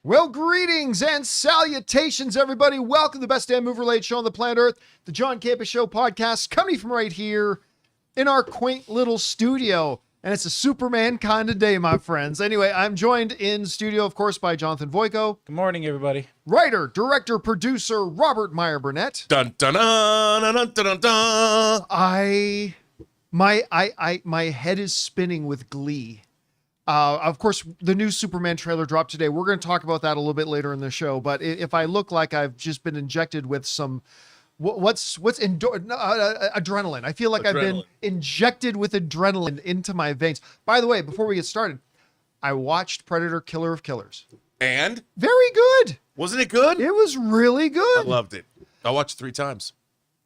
Well, greetings and salutations, everybody. Welcome to the best damn movie-related show on the planet Earth, the John Campea Show podcast, coming from right here in our quaint little studio. And it's a Superman kind of day, my friends. Anyway, I'm joined in studio, of course, by Jonathan Voico. Good morning, everybody. Writer, director, producer, Robert Meyer Burnett. Dun dun dun dun dun dun dun. My head is spinning with glee. Of course, the new Superman trailer dropped today. We're going to talk about that a little bit later in the show. But if I look like I've just been injected with some, adrenaline. I feel like I've been injected with adrenaline into my veins. By the way, before we get started, I watched Predator: Killer of Killers. And? Very good. Wasn't it good? It was really good. I loved it. I watched it 3 times.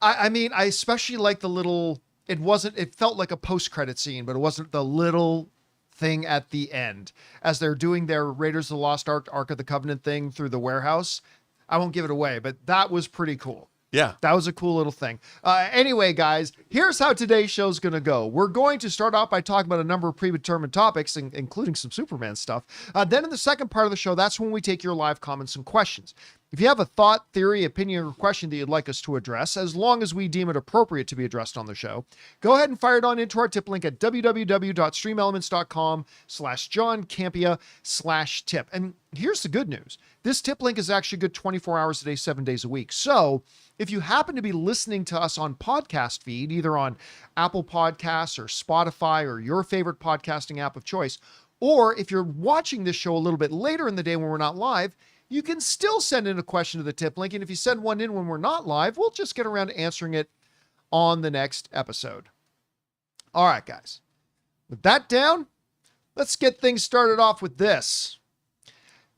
I mean, I especially like the little, it felt like a post-credit scene, but it wasn't the little thing at the end as they're doing their Raiders of the Lost Ark of the Covenant thing through the warehouse. I won't give it away, but that was pretty cool. Yeah. That was a cool little thing. Anyway, guys, here's how today's show's going to go. We're going to start off by talking about a number of predetermined topics, including some Superman stuff. Then in the second part of the show, that's when we take your live comments and questions. If you have a thought, theory, opinion, or question that you'd like us to address, as long as we deem it appropriate to be addressed on the show, go ahead and fire it on into our tip link at www.streamelements.com/JohnCampea/tip. And here's the good news. This tip link is actually good 24 hours a day, 7 days a week. So if you happen to be listening to us on podcast feed, either on Apple Podcasts or Spotify or your favorite podcasting app of choice, or if you're watching this show a little bit later in the day when we're not live, you can still send in a question to the tip link. And if you send one in when we're not live, we'll just get around to answering it on the next episode. All right, guys. With that down, let's get things started off with this.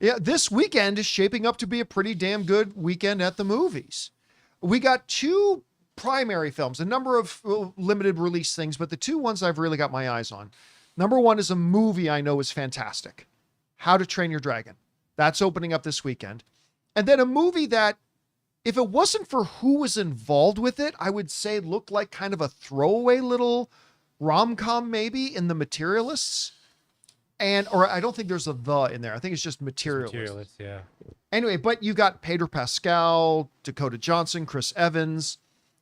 Yeah, this weekend is shaping up to be a pretty damn good weekend at the movies. We got 2 primary films, a number of limited release things, but the 2 ones I've really got my eyes on. Number 1 is a movie I know is fantastic. How to Train Your Dragon. That's opening up this weekend. And then a movie that, if it wasn't for who was involved with it, I would say looked like kind of a throwaway little rom-com maybe in The Materialists. Or I don't think there's a "the" in there. I think it's just Materialists. Materialists, yeah. Anyway, but you got Pedro Pascal, Dakota Johnson, Chris Evans,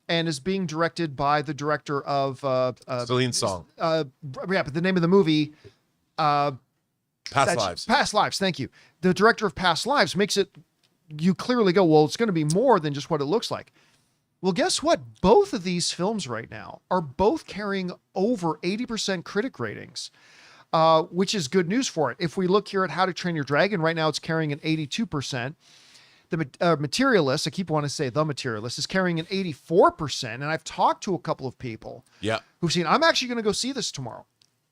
and is being directed by the director of Celine Song. Yeah, but the name of the movie, Past Lives. Past Lives. Thank you. The director of Past Lives makes it, you clearly go, well, it's going to be more than just what it looks like. Well, guess what? Both of these films right now are both carrying over 80% critic ratings, which is good news for it. If we look here at How to Train Your Dragon, right now it's carrying an 82%. The Materialist, I keep wanting to say The Materialist, is carrying an 84%. And I've talked to a couple of people who've seen, I'm actually going to go see this tomorrow.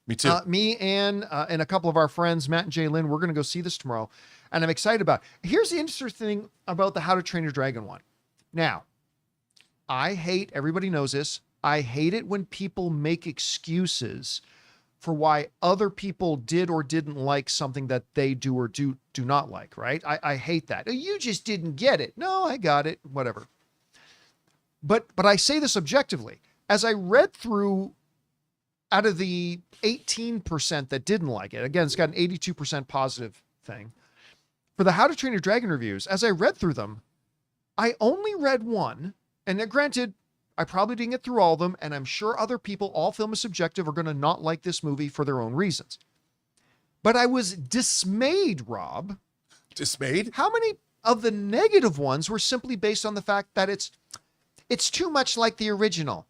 Me too. Me and a couple of our friends, Matt and Jay Lynn, we're going to go see this tomorrow. And I'm excited about it. Here's the interesting thing about the How to Train Your Dragon one. Now, I hate, everybody knows this, I hate it when people make excuses for why other people did or didn't like something that they do or do not like, right? I hate that. You just didn't get it. No, I got it, whatever. But I say this objectively. As I read through, out of the 18% that didn't like it, again, it's got an 82% positive thing. For the How to Train Your Dragon reviews, as I read through them, I only read one, and granted, I probably didn't get through all of them, and I'm sure other people, all film is subjective, are going to not like this movie for their own reasons. But I was dismayed, Rob. Dismayed? How many of the negative ones were simply based on the fact that it's too much like the original?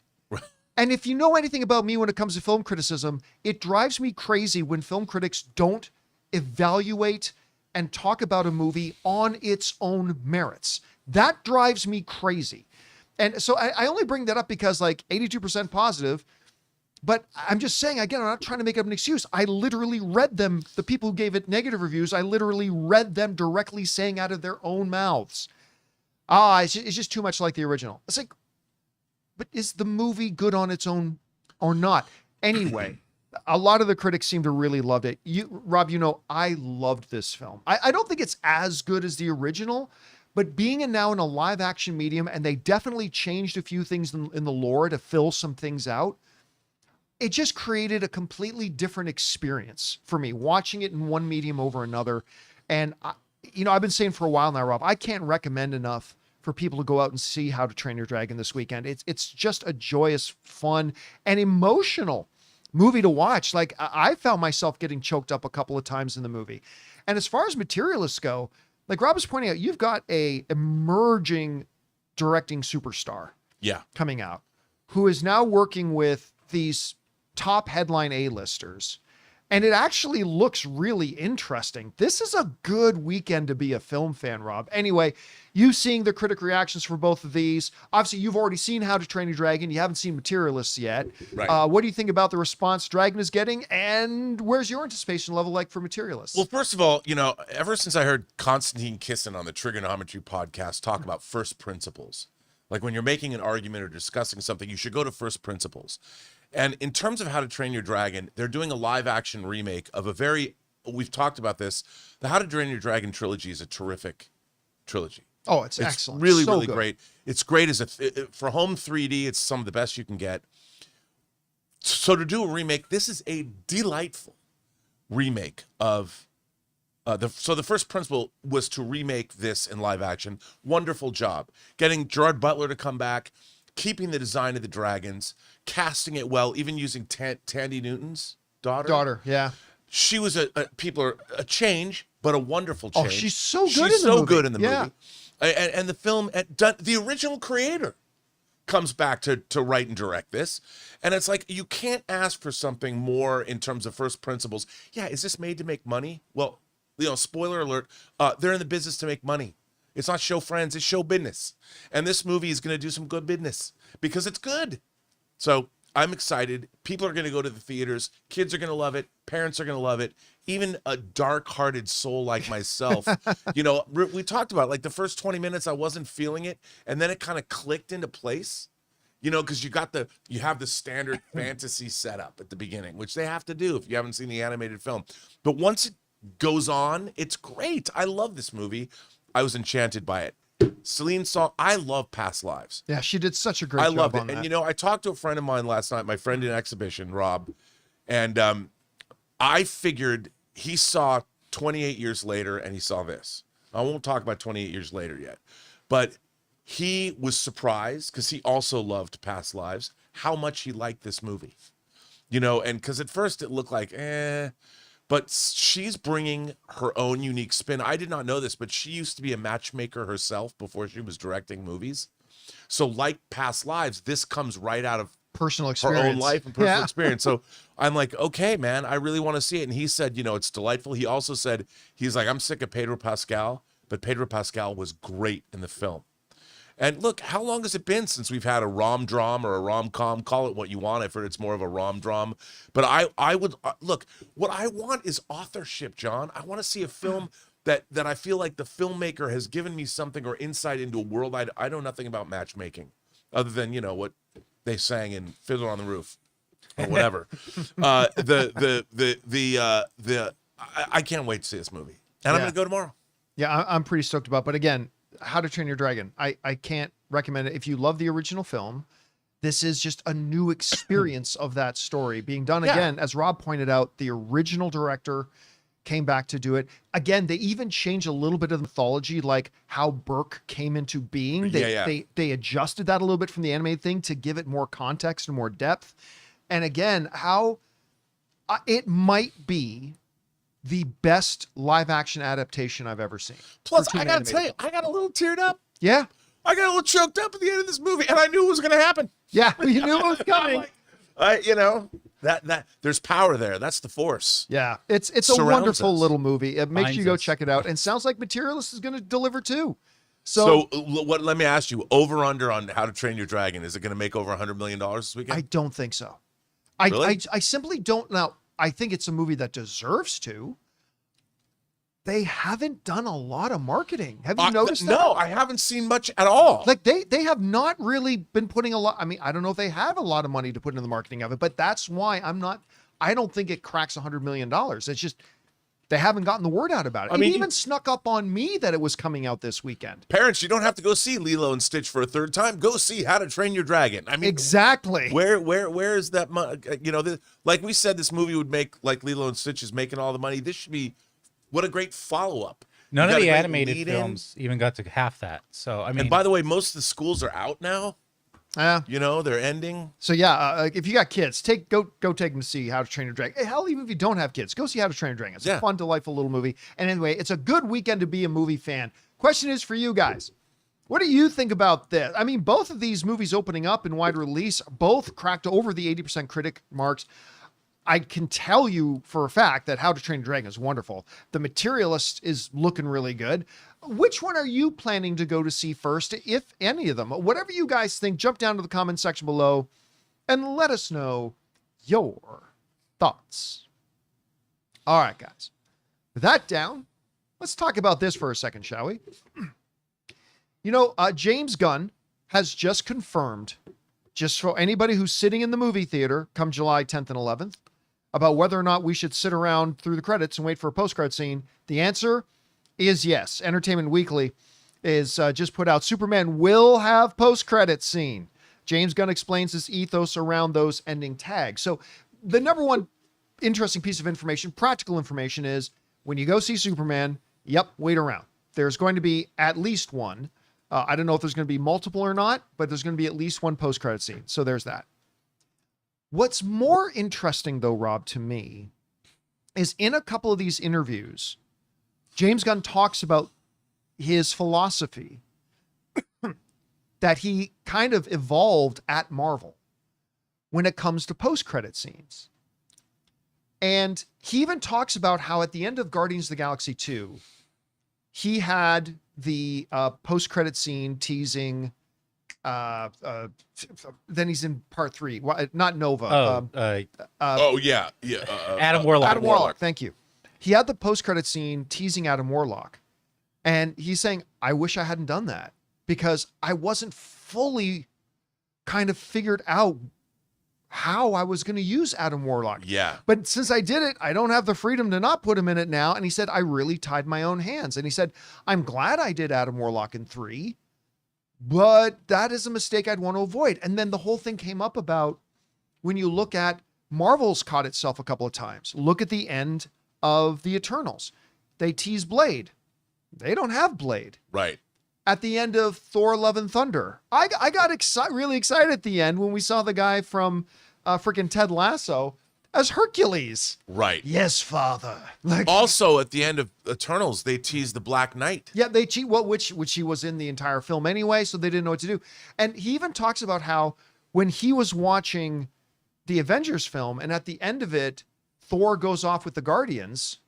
And if you know anything about me when it comes to film criticism, it drives me crazy when film critics don't evaluate and talk about a movie on its own merits. That drives me crazy. And so I only bring that up because like 82% positive, but I'm just saying, again, I'm not trying to make up an excuse. I literally read them, the people who gave it negative reviews, I literally read them directly saying out of their own mouths, it's just too much like the original. It's like, but is the movie good on its own or not? Anyway, a lot of the critics seem to really love it. Rob, I loved this film. I don't think it's as good as the original, but being now in a live action medium, and they definitely changed a few things in the lore to fill some things out, it just created a completely different experience for me, watching it in one medium over another. And I've been saying for a while now, Rob, I can't recommend enough for people to go out and see How to Train Your Dragon this weekend. It's just a joyous, fun, and emotional movie to watch. Like, I found myself getting choked up a couple of times in the movie. And as far as Materialists go, like Rob was pointing out, you've got a emerging directing superstar coming out who is now working with these top headline A-listers. And it actually looks really interesting. This is a good weekend to be a film fan, Rob. Anyway, you seeing the critic reactions for both of these. Obviously, you've already seen How to Train Your Dragon. You haven't seen Materialists yet. Right. What do you think about the response Dragon is getting? And where's your anticipation level like for Materialists? Well, first of all, ever since I heard Konstantin Kisin on the Trigonometry podcast talk about first principles, like when you're making an argument or discussing something, you should go to first principles. And in terms of How to Train Your Dragon, they're doing a live action remake of we've talked about this. The How to Train Your Dragon trilogy is a terrific trilogy. Oh, it's excellent. Really, so really good. great. It's great for home 3D. It's some of the best you can get. So to do a remake, this is a delightful remake of the first principle was to remake this in live action. Wonderful job. Getting Gerard Butler to come back, keeping the design of the dragons, casting it well, even using Tandy Newton's daughter. Yeah. She was a change, but a wonderful change. Oh, she's so good She's in the so movie. good in the Yeah. movie. And the film, the original creator comes back to write and direct this. And it's like, you can't ask for something more in terms of first principles. Yeah, is this made to make money? Well, spoiler alert, they're in the business to make money. It's not show friends, it's show business. And this movie is going to do some good business because it's good. So I'm excited. People are going to go to the theaters. Kids are going to love it. Parents are going to love it. Even a dark-hearted soul like myself. We talked about like the first 20 minutes, I wasn't feeling it. And then it kind of clicked into place, because you have the standard fantasy setup at the beginning, which they have to do if you haven't seen the animated film. But once it goes on, it's great. I love this movie. I was enchanted by it. Celine Song, I love Past Lives. Yeah, she did such a great job loved it. on that. And I talked to a friend of mine last night, my friend in exhibition, Rob, and I figured he saw 28 years later and he saw this. I won't talk about 28 years later yet, but he was surprised because he also loved Past Lives, how much he liked this movie. And because at first it looked like, but she's bringing her own unique spin. I did not know this, but she used to be a matchmaker herself before she was directing movies. So like Past Lives, this comes right out of personal experience, her own life and personal experience. So I'm like, okay, man, I really want to see it. And he said, it's delightful. He also said, he's like, I'm sick of Pedro Pascal, but Pedro Pascal was great in the film. And look, how long has it been since we've had a rom-drom or a rom-com? Call it what you want. I've heard it's more of a rom-drom. But I would look, what I want is authorship, John. I want to see a film that I feel like the filmmaker has given me something or insight into a world I know nothing about matchmaking, other than what they sang in Fiddler on the Roof or whatever. I can't wait to see this movie, and I'm going to go tomorrow. Yeah, I'm pretty stoked about it. But again, How to Train Your Dragon, I can't recommend it. If you love the original film, this is just a new experience of that story being done again. As Rob pointed out, the original director came back to do it. Again, they even changed a little bit of the mythology, like how Burke came into being. They adjusted that a little bit from the animated thing to give it more context and more depth. And again, how it might be the best live action adaptation I've ever seen. Plus, I gotta tell you, I got a little teared up. Yeah. I got a little choked up at the end of this movie, and I knew it was gonna happen. Yeah, you knew it was coming. That there's power there. That's the force. Yeah, it's a wonderful little movie. It makes you go check it out. And sounds like Materialist is going to deliver too. So what? Let me ask you: over under on How to Train Your Dragon? Is it going to make over $100 million this weekend? I don't think so. Really? I simply don't know. I think it's a movie that deserves to. They haven't done a lot of marketing. Have you noticed that? No, I haven't seen much at all. Like they have not really been putting a lot. I mean, I don't know if they have a lot of money to put into the marketing of it, but that's why I don't think it cracks $100 million. It's just, they haven't gotten the word out about it. It even snuck up on me that it was coming out this weekend. Parents, you don't have to go see Lilo and Stitch for a third time. Go see How to Train Your Dragon. I mean, exactly. Where is that money? Like we said, this movie would make, like Lilo and Stitch is making all the money. This should be, what a great follow-up. None You of got the a great animated lead-in. films even got to half that. So I mean, And by the way, most of the schools are out now. Yeah. You know, they're ending. So yeah, if you got kids, go take them to see How to Train Your Dragon. Hey, hell, even if you don't have kids, go see How to Train Your Dragon. It's a fun, delightful little movie. And anyway, it's a good weekend to be a movie fan. Question is for you guys. What do you think about this? I mean, both of these movies opening up in wide release, both cracked over the 80% critic marks. I can tell you for a fact that How to Train Your Dragon is wonderful. The Materialist is looking really good. Which one are you planning to go to see first, if any of them? Whatever you guys think, jump down to the comment section below and let us know your thoughts. All right, guys. With that down, let's talk about this for a second, shall we? You know, James Gunn has just confirmed, just for anybody who's sitting in the movie theater come July 10th and 11th, about whether or not we should sit around through the credits and wait for a post-credit scene. The answer is yes. Entertainment Weekly is just put out, Superman will have post-credit scene. James Gunn explains his ethos around those ending tags. So the number one interesting piece of information, practical information, is when you go see Superman, yep, wait around. There's going to be at least one. I don't know if there's going to be multiple or not, but there's going to be at least one post-credit scene. So there's that. What's more interesting, though, Rob, to me, is in a couple of these interviews, James Gunn talks about his philosophy that he kind of evolved at Marvel when it comes to post-credit scenes. And he even talks about how at the end of Guardians of the Galaxy 2, he had the post-credit scene teasing then he's in part 3. Well, not Nova. Adam Warlock. Adam Warlock. Thank you. He had the post-credit scene teasing Adam Warlock. And he's saying, I wish I hadn't done that because I wasn't fully kind of figured out how I was going to use Adam Warlock. Yeah. But since I did it, I don't have the freedom to not put him in it now. And he said, I really tied my own hands. And he said, I'm glad I did Adam Warlock in 3, but that is a mistake I'd want to avoid. And then the whole thing came up about when you look at Marvel's caught itself a couple of times. Look at the end of the Eternals. They tease Blade. They don't have Blade. Right. At the end of Thor: Love and Thunder, I got really excited at the end when we saw the guy from freaking Ted Lasso as Hercules. Right. Yes, Father. Like, also, at the end of Eternals, they teased the Black Knight. yeah, they cheat. Well, which he was in the entire film anyway, so they didn't know what to do. And he even talks about how when he was watching the Avengers film, and at the end of it, Thor goes off with the Guardians.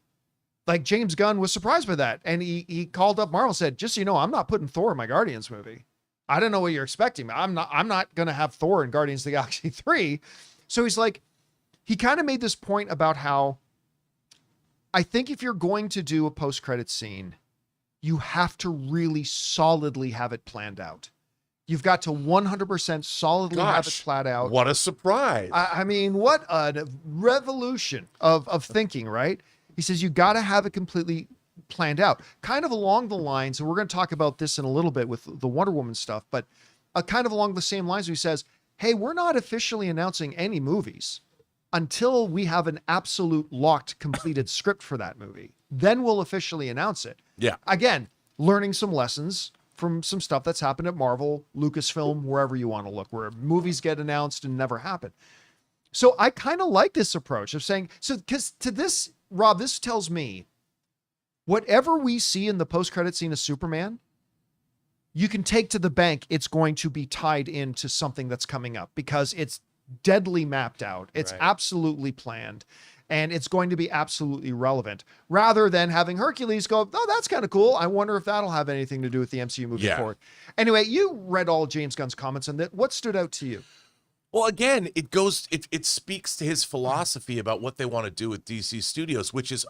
Like, James Gunn was surprised by that. And he called up Marvel and said, just so you know, I'm not putting Thor in my Guardians movie. I don't know what you're expecting. I'm not going to have Thor in Guardians of the Galaxy 3. So he's like, he kind of made this point about how I think if you're going to do a post-credit scene, you have to really solidly have it planned out. You've got to 100% solidly have it planned out. What a surprise. I mean, what a revolution of thinking, right? He says you got to have it completely planned out. Kind of along the lines, and we're going to talk about this in a little bit with the Wonder Woman stuff, but kind of along the same lines, he says, hey, we're not officially announcing any movies until we have an absolute locked, completed script for that movie. Then we'll officially announce it. Yeah. Again, learning some lessons from some stuff that's happened at Marvel, Lucasfilm, wherever you want to look, where movies get announced and never happen. So I kind of like this approach of saying, so because to this, Rob, this tells me whatever we see in the post-credit scene of Superman, you can take to the bank. It's going to be tied into something that's coming up because it's deadly mapped out. It's absolutely planned, and it's going to be absolutely relevant rather than having Hercules go, oh, that's kind of cool. I wonder if that'll have anything to do with the MCU moving forward. Anyway, you read all James Gunn's comments on that. What stood out to you? Well, again, it speaks to his philosophy about what they want to do with DC Studios, which is,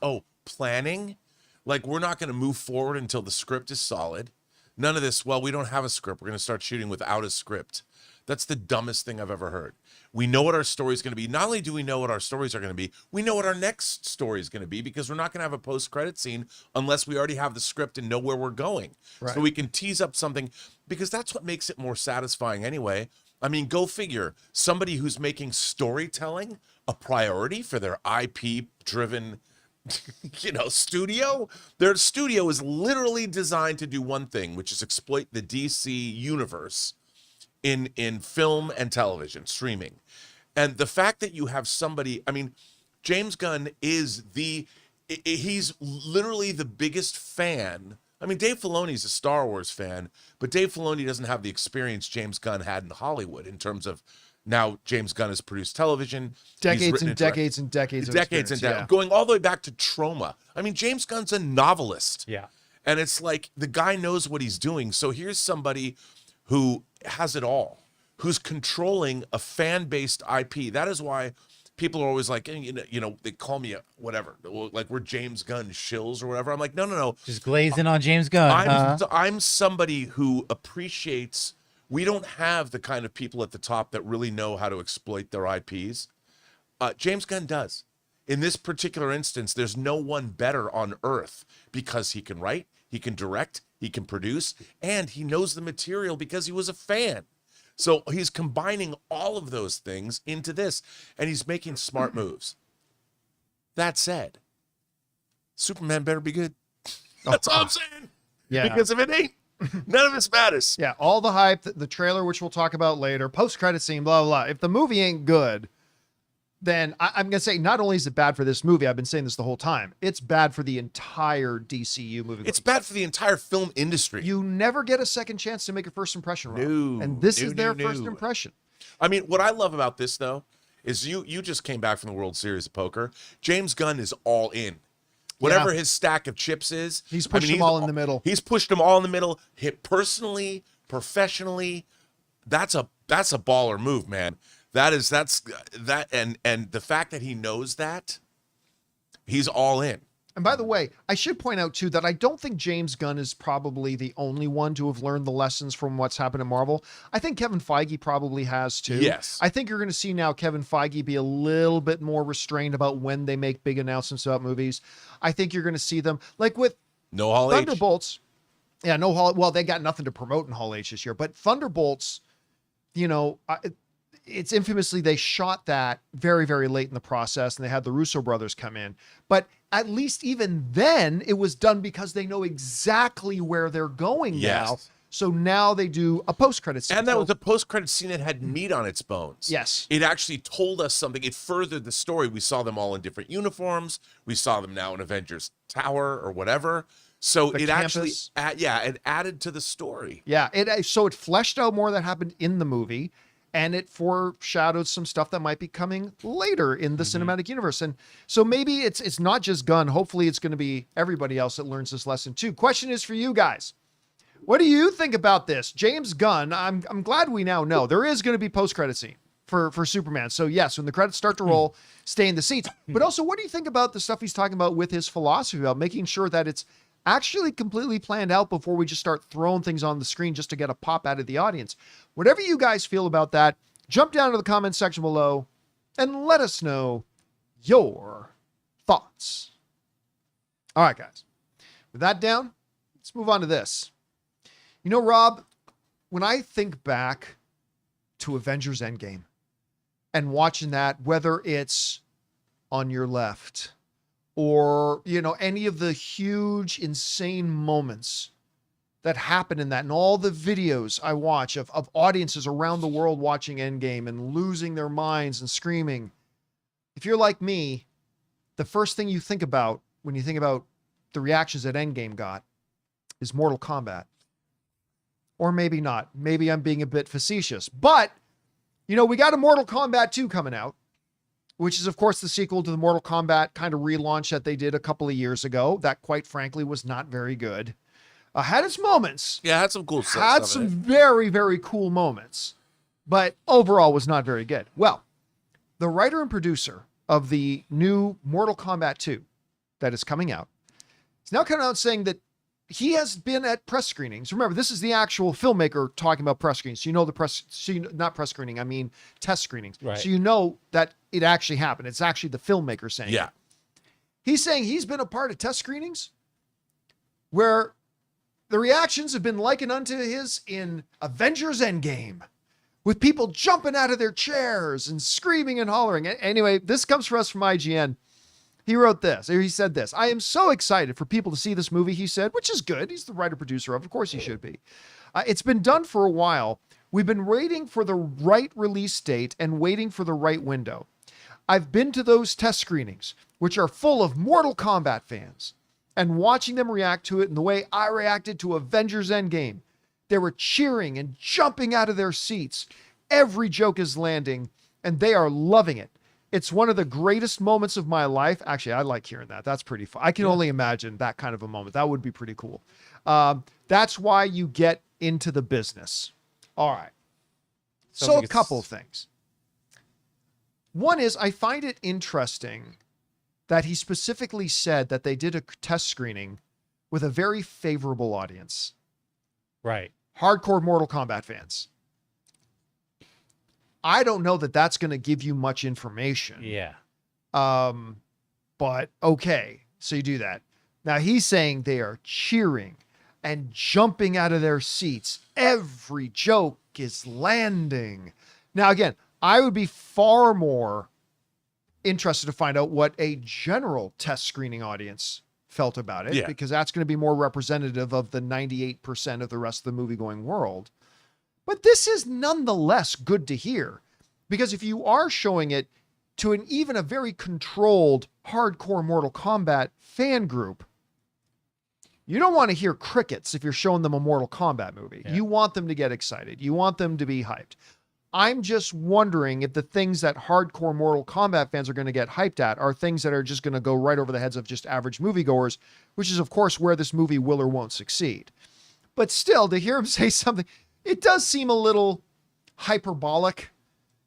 planning. Like, we're not going to move forward until the script is solid. None of this, well, we don't have a script. We're going to start shooting without a script. That's the dumbest thing I've ever heard. We know what our story is going to be. Not only do we know what our stories are going to be, we know what our next story is going to be because we're not going to have a post-credit scene unless we already have the script and know where we're going. Right. So we can tease up something because that's what makes it more satisfying anyway. I mean, go figure. Somebody who's making storytelling a priority for their IP-driven studio. Their studio is literally designed to do one thing, which is exploit the DC universe in film and television streaming. And the fact that you have somebody, I mean, James Gunn is he's literally the biggest fan. I mean, Dave Filoni's a Star Wars fan, but Dave Filoni doesn't have the experience James Gunn had in Hollywood in terms of, now James Gunn has produced television. Decades and decades and decades. Going all the way back to Trauma. I mean, James Gunn's a novelist. Yeah. And it's like the guy knows what he's doing. So here's somebody who has it all, who's controlling a fan-based IP. That is why people are always like, they call me whatever, like we're James Gunn shills or whatever. I'm like, no. Just glazing on James Gunn. I'm somebody who appreciates. We don't have the kind of people at the top that really know how to exploit their IPs. James Gunn does. In this particular instance, there's no one better on earth because he can write, he can direct, he can produce, and he knows the material because he was a fan. So he's combining all of those things into this, and he's making smart moves. That said, Superman better be good. That's all I'm saying. Yeah. Because if it ain't, none of this matters. Yeah, all the hype, the trailer, which we'll talk about later, post-credit scene, blah, blah, blah. If the movie ain't good, then I'm going to say not only is it bad for this movie, I've been saying this the whole time, it's bad for the entire DCU movie. It's bad for the entire film industry. You never get a second chance to make a first impression, Rob. No. And this is their first impression. I mean, what I love about this, though, is you just came back from the World Series of Poker. James Gunn is all in. Whatever his stack of chips is, he's pushed them all in the middle. He's pushed them all in the middle. Hit personally, professionally, that's a baller move, man. That's and the fact that he knows that, he's all in. And by the way, I should point out too that I don't think James Gunn is probably the only one to have learned the lessons from what's happened at Marvel. I think Kevin Feige probably has too. Yes. I think you're going to see now Kevin Feige be a little bit more restrained about when they make big announcements about movies. I think you're going to see them like with No Hall H. Thunderbolts. Yeah, no Hall. Well, they got nothing to promote in Hall H this year, but Thunderbolts, it's infamously they shot that very, very late in the process, and they had the Russo brothers come in. But at least even then, it was done because they know exactly where they're going now. So now they do a post-credit scene. And that was a post-credit scene that had meat on its bones. Yes. It actually told us something. It furthered the story. We saw them all in different uniforms. We saw them now in Avengers Tower or whatever. So The it campus. actually, it added to the story. Yeah, so it fleshed out more that happened in the movie, and it foreshadowed some stuff that might be coming later in the cinematic universe. And so maybe it's not just Gunn. Hopefully it's going to be everybody else that learns this lesson too. Question is for you guys. What do you think about this? James Gunn, I'm glad we now know there is going to be post-credit scene for Superman. So yes, when the credits start to roll, stay in the seats. But also, what do you think about the stuff he's talking about with his philosophy about making sure that it's actually completely planned out before we just start throwing things on the screen just to get a pop out of the audience? Whatever you guys feel about that, jump down to the comment section below and let us know your thoughts. All right, guys. With that down, let's move on to this. Rob, when I think back to Avengers Endgame and watching that, whether it's On Your Left or, any of the huge, insane moments that happen in that, and all the videos I watch of audiences around the world watching Endgame and losing their minds and screaming. If you're like me, the first thing you think about when you think about the reactions that Endgame got is Mortal Kombat. Or maybe not. Maybe I'm being a bit facetious. But, we got a Mortal Kombat 2 coming out, which is, of course, the sequel to the Mortal Kombat kind of relaunch that they did a couple of years ago. That, quite frankly, was not very good. Had its moments. Yeah, had some cool stuff. Had some very, very cool moments. But overall was not very good. Well, the writer and producer of the new Mortal Kombat 2 that is coming out is now coming out saying that he has been at press screenings. Remember, this is the actual filmmaker talking about press screenings. So not press screening, I mean test screenings. Right. So you know that it actually happened. It's actually the filmmaker saying it. He's saying he's been a part of test screenings where the reactions have been likened unto his in Avengers Endgame, with people jumping out of their chairs and screaming and hollering. Anyway, this comes for us from IGN. He wrote this, or he said this: I am so excited for people to see this movie, he said, which is good. He's the writer-producer of course he should be. It's been done for a while. We've been waiting for the right release date and waiting for the right window. I've been to those test screenings, which are full of Mortal Kombat fans, and watching them react to it in the way I reacted to Avengers Endgame. They were cheering and jumping out of their seats. Every joke is landing, and they are loving it. It's one of the greatest moments of my life. Actually, I like hearing that. That's pretty fun. I can only imagine that kind of a moment. That would be pretty cool. That's why you get into the business. All right. So a couple of things. One is, I find it interesting that he specifically said that they did a test screening with a very favorable audience. Right. Hardcore Mortal Kombat fans. I don't know that that's going to give you much information. Yeah. But okay. So you do that. Now he's saying they are cheering and jumping out of their seats. Every joke is landing. Now, again, I would be far more interested to find out what a general test screening audience felt about it, because that's going to be more representative of the 98% of the rest of the movie-going world. But this is nonetheless good to hear, because if you are showing it to even a very controlled, hardcore Mortal Kombat fan group, you don't want to hear crickets if you're showing them a Mortal Kombat movie. Yeah. You want them to get excited. You want them to be hyped. I'm just wondering if the things that hardcore Mortal Kombat fans are going to get hyped at are things that are just going to go right over the heads of just average moviegoers, which is, of course, where this movie will or won't succeed. But still, to hear him say something, it does seem a little hyperbolic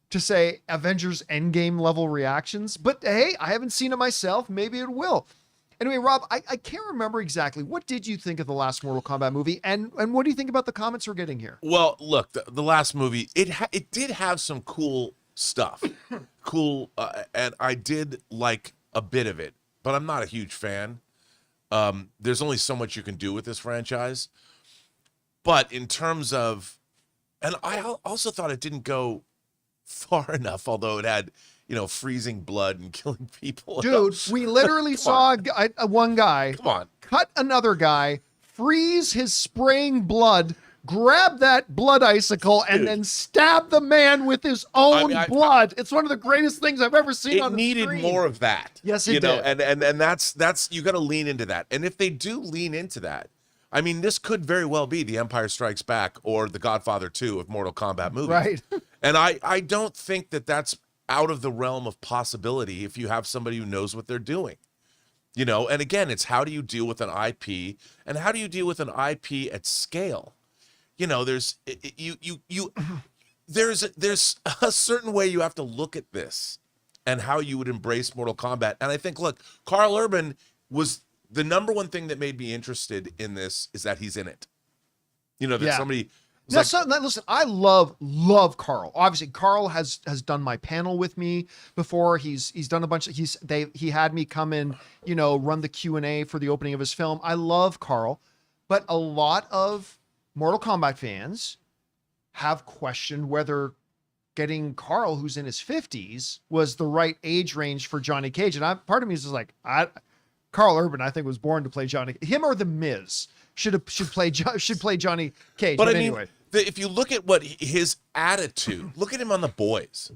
to say Avengers Endgame level reactions. But hey, I haven't seen it myself. Maybe it will. Anyway, Rob, I can't remember exactly. What did you think of the last Mortal Kombat movie? And what do you think about the comments we're getting here? Well, look, the last movie, it did have some cool stuff. And I did like a bit of it, but I'm not a huge fan. There's only so much you can do with this franchise. But in terms of, and I also thought it didn't go far enough, although it had, freezing blood and killing people. Dude, we literally saw one guy cut another guy, freeze his spraying blood, grab that blood icicle, and then stab the man with his own blood. It's one of the greatest things I've ever seen on the screen. It needed more of that. Yes, it did. And that's you got to lean into that. And if they do lean into that, I mean, this could very well be The Empire Strikes Back or The Godfather 2 of Mortal Kombat movies. Right. And I don't think that that's out of the realm of possibility if you have somebody who knows what they're doing. And again, it's how do you deal with an IP, and how do you deal with an IP at scale? There's a certain way you have to look at this and how you would embrace Mortal Kombat. And I think, look, Carl Urban was the number one thing that made me interested in this is that he's in it. Somebody. No, listen, I love Carl. Obviously, Carl has done my panel with me before. He's done a bunch of, he had me come in, run the Q&A for the opening of his film. I love Carl, but a lot of Mortal Kombat fans have questioned whether getting Carl, who's in his 50s, was the right age range for Johnny Cage. And part of me is just like, Carl Urban, I think, was born to play Johnny. Him or The Miz should play Johnny Cage. But anyway. If you look at what his attitude, look at him on The Boys.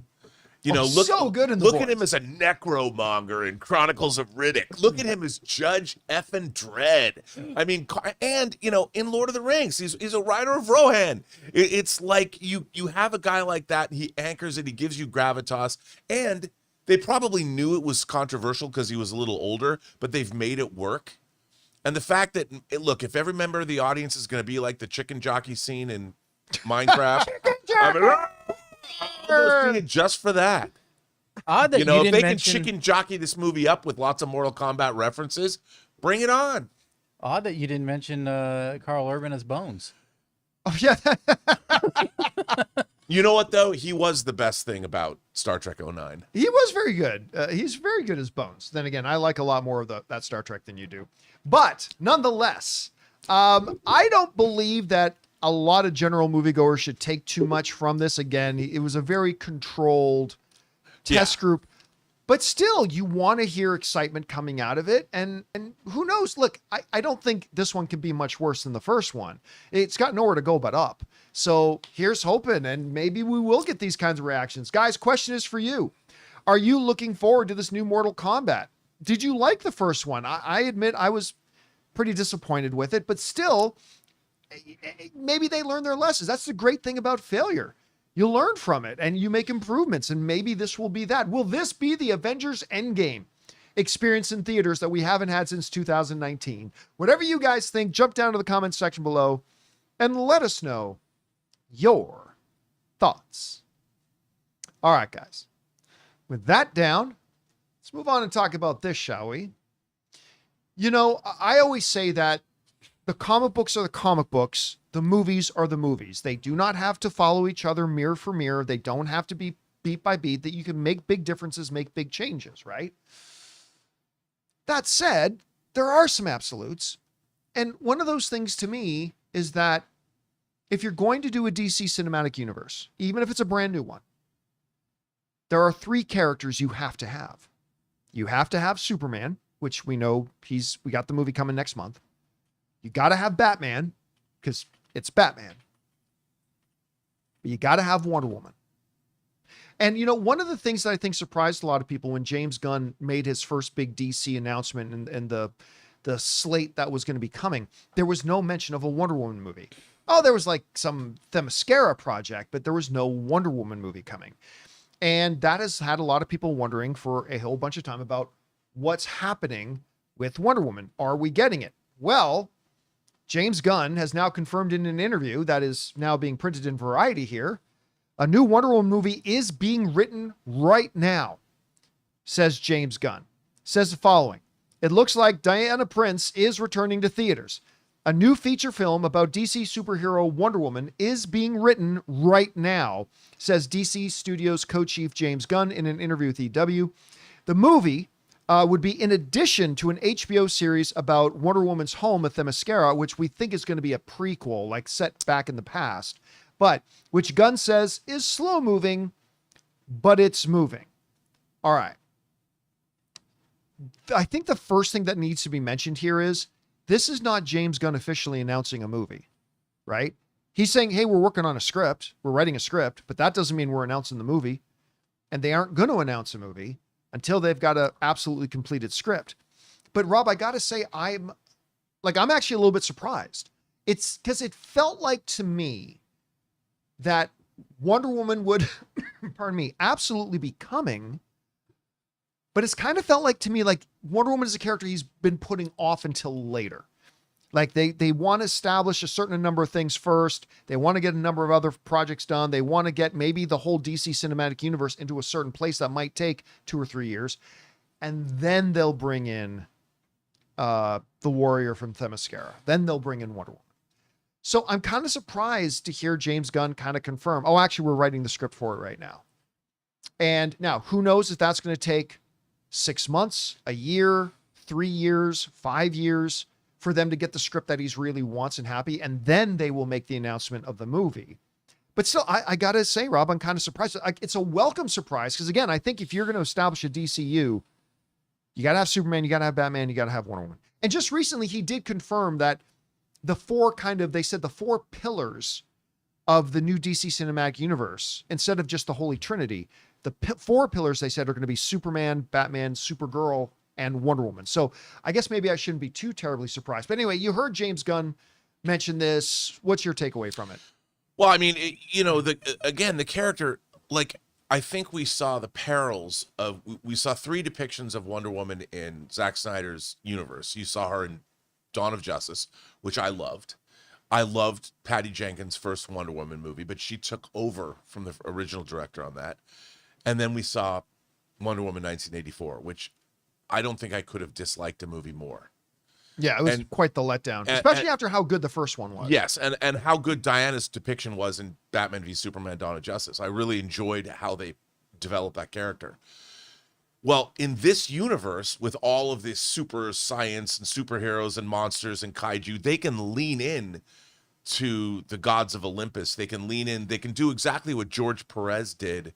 So good in The Boys. Look at him as a necromonger in Chronicles of Riddick. Look at him as Judge effing Dredd. I mean, and in Lord of the Rings, he's a rider of Rohan. It's like you have a guy like that, and he anchors it, he gives you gravitas, and they probably knew it was controversial because he was a little older, but they've made it work. And the fact that, look, if every member of the audience is going to be like the chicken jockey scene in Minecraft, I'm just for that. Odd that if they can chicken jockey this movie up with lots of Mortal Kombat references, bring it on. Odd that you didn't mention Carl Urban as Bones. Oh, yeah. You know what, though? He was the best thing about Star Trek 09. He was very good. He's very good as Bones. Then again, I like a lot more of that Star Trek than you do. But nonetheless, I don't believe that a lot of general moviegoers should take too much from this. Again, it was a very controlled test group. But still, you want to hear excitement coming out of it. And who knows? Look, I don't think this one can be much worse than the first one. It's got nowhere to go but up. So here's hoping, and maybe we will get these kinds of reactions. Guys, question is for you. Are you looking forward to this new Mortal Kombat? Did you like the first one? I admit I was pretty disappointed with it, but still, maybe they learned their lessons. That's the great thing about failure. You learn from it and you make improvements, and maybe this will be that. Will this be the Avengers Endgame experience in theaters that we haven't had since 2019? Whatever you guys think, jump down to the comments section below and let us know your thoughts. All right, guys. With that down, let's move on and talk about this, shall we? You know, I always say that the comic books are the comic books. The movies are the movies. They do not have to follow each other mirror for mirror. They don't have to be beat by beat. That you can make big differences, make big changes, right? That said, there are some absolutes. And one of those things to me is that if you're going to do a DC cinematic universe, even if it's a brand new one, there are 3 characters you have to have. You have to have Superman, which we know we got the movie coming next month. You got to have Batman, because it's Batman. But you got to have Wonder Woman. And, you know, one of the things that I think surprised a lot of people when James Gunn made his first big DC announcement and the slate that was going to be coming, there was no mention of a Wonder Woman movie. Oh, there was like some Themyscira project, but there was no Wonder Woman movie coming. And that has had a lot of people wondering for a whole bunch of time about what's happening with Wonder Woman. Are we getting it? Well, James Gunn has now confirmed in an interview that is now being printed in Variety here, a new Wonder Woman movie is being written right now, says James Gunn. Says the following: it looks like Diana Prince is returning to theaters. A new feature film about DC superhero Wonder Woman is being written right now, says DC Studios co-chief James Gunn in an interview with EW. The movie would be in addition to an HBO series about Wonder Woman's home at Themyscira, which we think is going to be a prequel, like set back in the past, but which Gunn says is slow moving, but it's moving. All right. I think the first thing that needs to be mentioned here is this is not James Gunn officially announcing a movie, right? He's saying, hey, we're working on a script. We're writing a script, but that doesn't mean we're announcing the movie. And they aren't going to announce a movie until they've got an absolutely completed script. But Rob, I got to say, I'm actually a little bit surprised. It's because it felt like to me that Wonder Woman would, pardon me, absolutely be coming. But it's kind of felt like to me, like Wonder Woman is a character he's been putting off until later. Like they want to establish a certain number of things first. They want to get a number of other projects done. They want to get maybe the whole DC cinematic universe into a certain place that might take 2 or 3 years. And then they'll bring in the warrior from Themyscira. Then they'll bring in Wonder Woman. So I'm kind of surprised to hear James Gunn kind of confirm, oh, actually, we're writing the script for it right now. And now, who knows if that's going to take 6 months, a year, 3 years, 5 years for them to get the script that he's really wants and happy. And then they will make the announcement of the movie. But still, I got to say, Rob, I'm kind of surprised. It's a welcome surprise. Because again, I think if you're going to establish a DCU, you got to have Superman, you got to have Batman, you got to have Wonder Woman. And just recently, he did confirm that the 4 pillars of the new DC cinematic universe, instead of just the Holy Trinity, the 4 pillars they said are going to be Superman, Batman, Supergirl, and Wonder Woman. So I guess maybe I shouldn't be too terribly surprised. But anyway, you heard James Gunn mention this. What's your takeaway from it? Well, I mean, the character, like, I think we saw the perils of, we saw 3 depictions of Wonder Woman in Zack Snyder's universe. You saw her in Dawn of Justice, which I loved. I loved Patty Jenkins' first Wonder Woman movie, but she took over from the original director on that. And then we saw Wonder Woman 1984, which I don't think I could have disliked a movie more. Yeah, it was quite the letdown, especially after how good the first one was. Yes, and how good Diana's depiction was in Batman v Superman Dawn of Justice. I really enjoyed how they developed that character. Well, in this universe, with all of this super science and superheroes and monsters and kaiju, they can lean in to the gods of Olympus. They can lean in. They can do exactly what George Perez did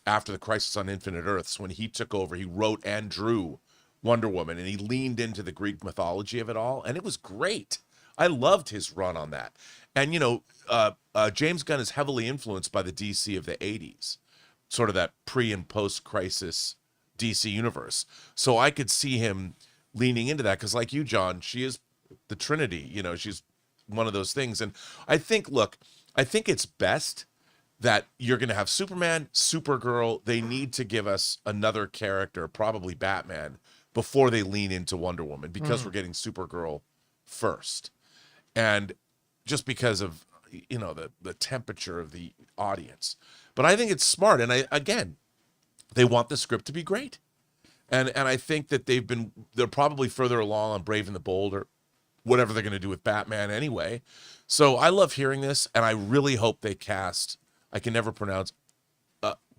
after the Crisis on Infinite Earths, when he took over, he wrote and drew Wonder Woman, and he leaned into the Greek mythology of it all, and it was great. I loved his run on that. And, James Gunn is heavily influenced by the DC of the 80s, sort of that pre and post-crisis DC universe. So I could see him leaning into that, because like you, John, she is the Trinity. She's one of those things. And I think it's best that you're going to have Superman, Supergirl. They need to give us another character, probably Batman, before they lean into Wonder Woman, because we're getting Supergirl first. And just because of, the temperature of the audience. But I think it's smart. And they want the script to be great. And I think that they're probably further along on Brave and the Bold, or whatever they're going to do with Batman anyway. So I love hearing this, and I really hope they cast, I can never pronounce,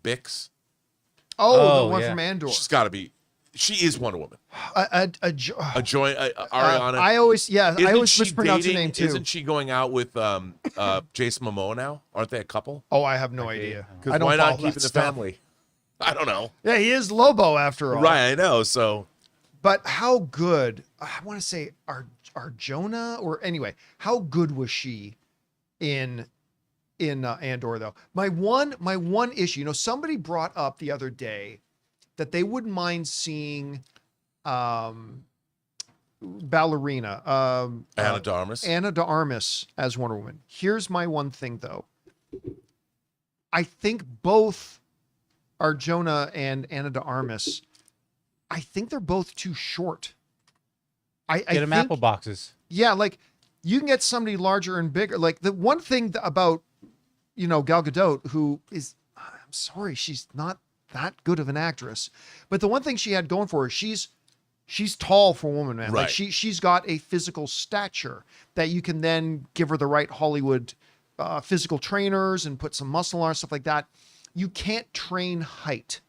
Bix. Oh, the one yeah. from Andor. She is Wonder Woman. Ariana. Ariana. I always She mispronounce her dating- name too. Isn't she going out with Jason Momoa now? Aren't they a couple? Oh, I have no idea. I Because don't why not follow keeping that the stuff. family? I don't know. Yeah, he is Lobo after all. Right, I know. So But how good? I want to say Arjona, or anyway, how good was she in Andor though? My one issue. Somebody brought up the other day that they wouldn't mind seeing ballerina Anna de Armas as Wonder Woman. Here's my one thing though. I think both Arjona and Anna de Armas, I think they're both too short. Get them apple boxes. Yeah, like you can get somebody larger and bigger. Like the one thing about, Gal Gadot, who is, I'm sorry, she's not that good of an actress, but the one thing she had going for her, she's tall for a woman, man. Right. Like she's got a physical stature that you can then give her the right Hollywood physical trainers and put some muscle on, stuff like that. You can't train height.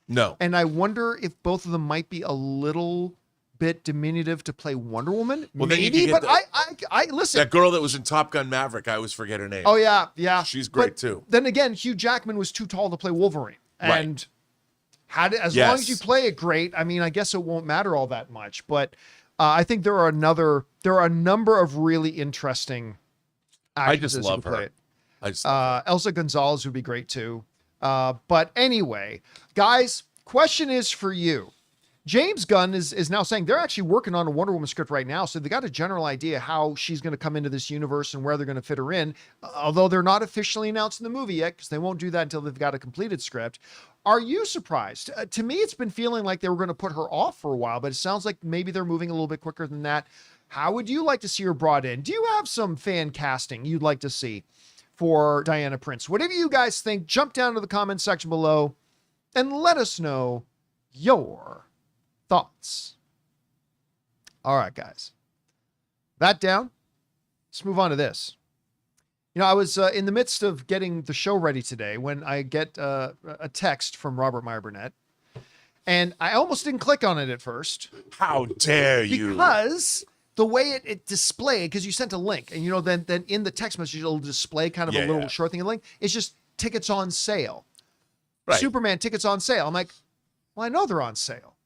no. And I wonder if both of them might be a little bit diminutive to play Wonder Woman. Well, then you maybe, could but get I listen. That girl that was in Top Gun Maverick, I always forget her name. Oh yeah. She's great But too. Then again, Hugh Jackman was too tall to play Wolverine, Right. and as Yes. long as you play it great, I mean, I guess it won't matter all that much. But I think there are a number of really interesting actresses just love who play her. it. I just Elsa Gonzalez would be great too. But anyway, guys, question is for you. James Gunn is now saying they're actually working on a Wonder Woman script right now. So they got a general idea how she's going to come into this universe and where they're going to fit her in. Although they're not officially announcing the movie yet, because they won't do that until they've got a completed script. Are you surprised? To me, it's been feeling like they were going to put her off for a while, but it sounds like maybe they're moving a little bit quicker than that. How would you like to see her brought in? Do you have some fan casting you'd like to see for Diana Prince? Whatever you guys think, jump down to the comment section below and let us know your thoughts. All right, guys. That down. Let's move on to this. I was in the midst of getting the show ready today when I get a text from Robert Meyer Burnett, and I almost didn't click on it at first. How dare you? Because the way it displayed, because you sent a link, and then in the text message it'll display kind of a little short thing, link. It's just tickets on sale. Right. Superman tickets on sale. I'm like, well, I know they're on sale,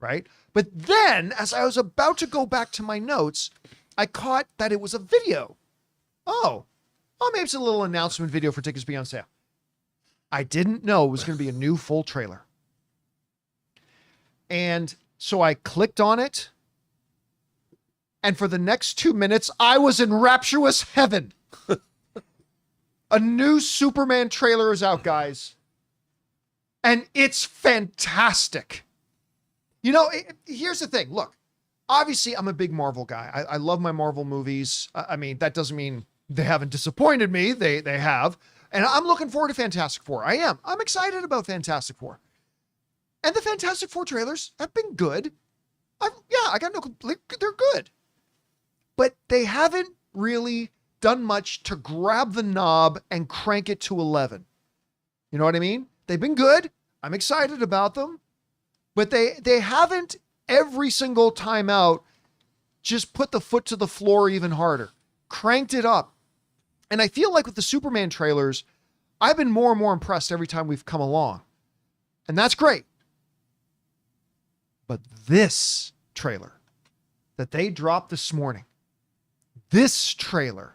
right? But then, as I was about to go back to my notes, I caught that it was a video. Oh, maybe it's a little announcement video for tickets being on sale. I didn't know it was going to be a new full trailer. And so I clicked on it. And for the next 2 minutes, I was in rapturous heaven. A new Superman trailer is out, guys. And it's fantastic. Here's the thing. Look, obviously, I'm a big Marvel guy. I love my Marvel movies. I mean, that doesn't mean they haven't disappointed me. They have. And I'm looking forward to Fantastic Four. I am. I'm excited about Fantastic Four. And the Fantastic Four trailers have been good. I got no complaint. They're good. But they haven't really done much to grab the knob and crank it to 11. You know what I mean? They've been good. I'm excited about them. But they haven't every single time out just put the foot to the floor even harder. Cranked it up. And I feel like with the Superman trailers, I've been more and more impressed every time we've come along. And that's great. But this trailer that they dropped this morning, this trailer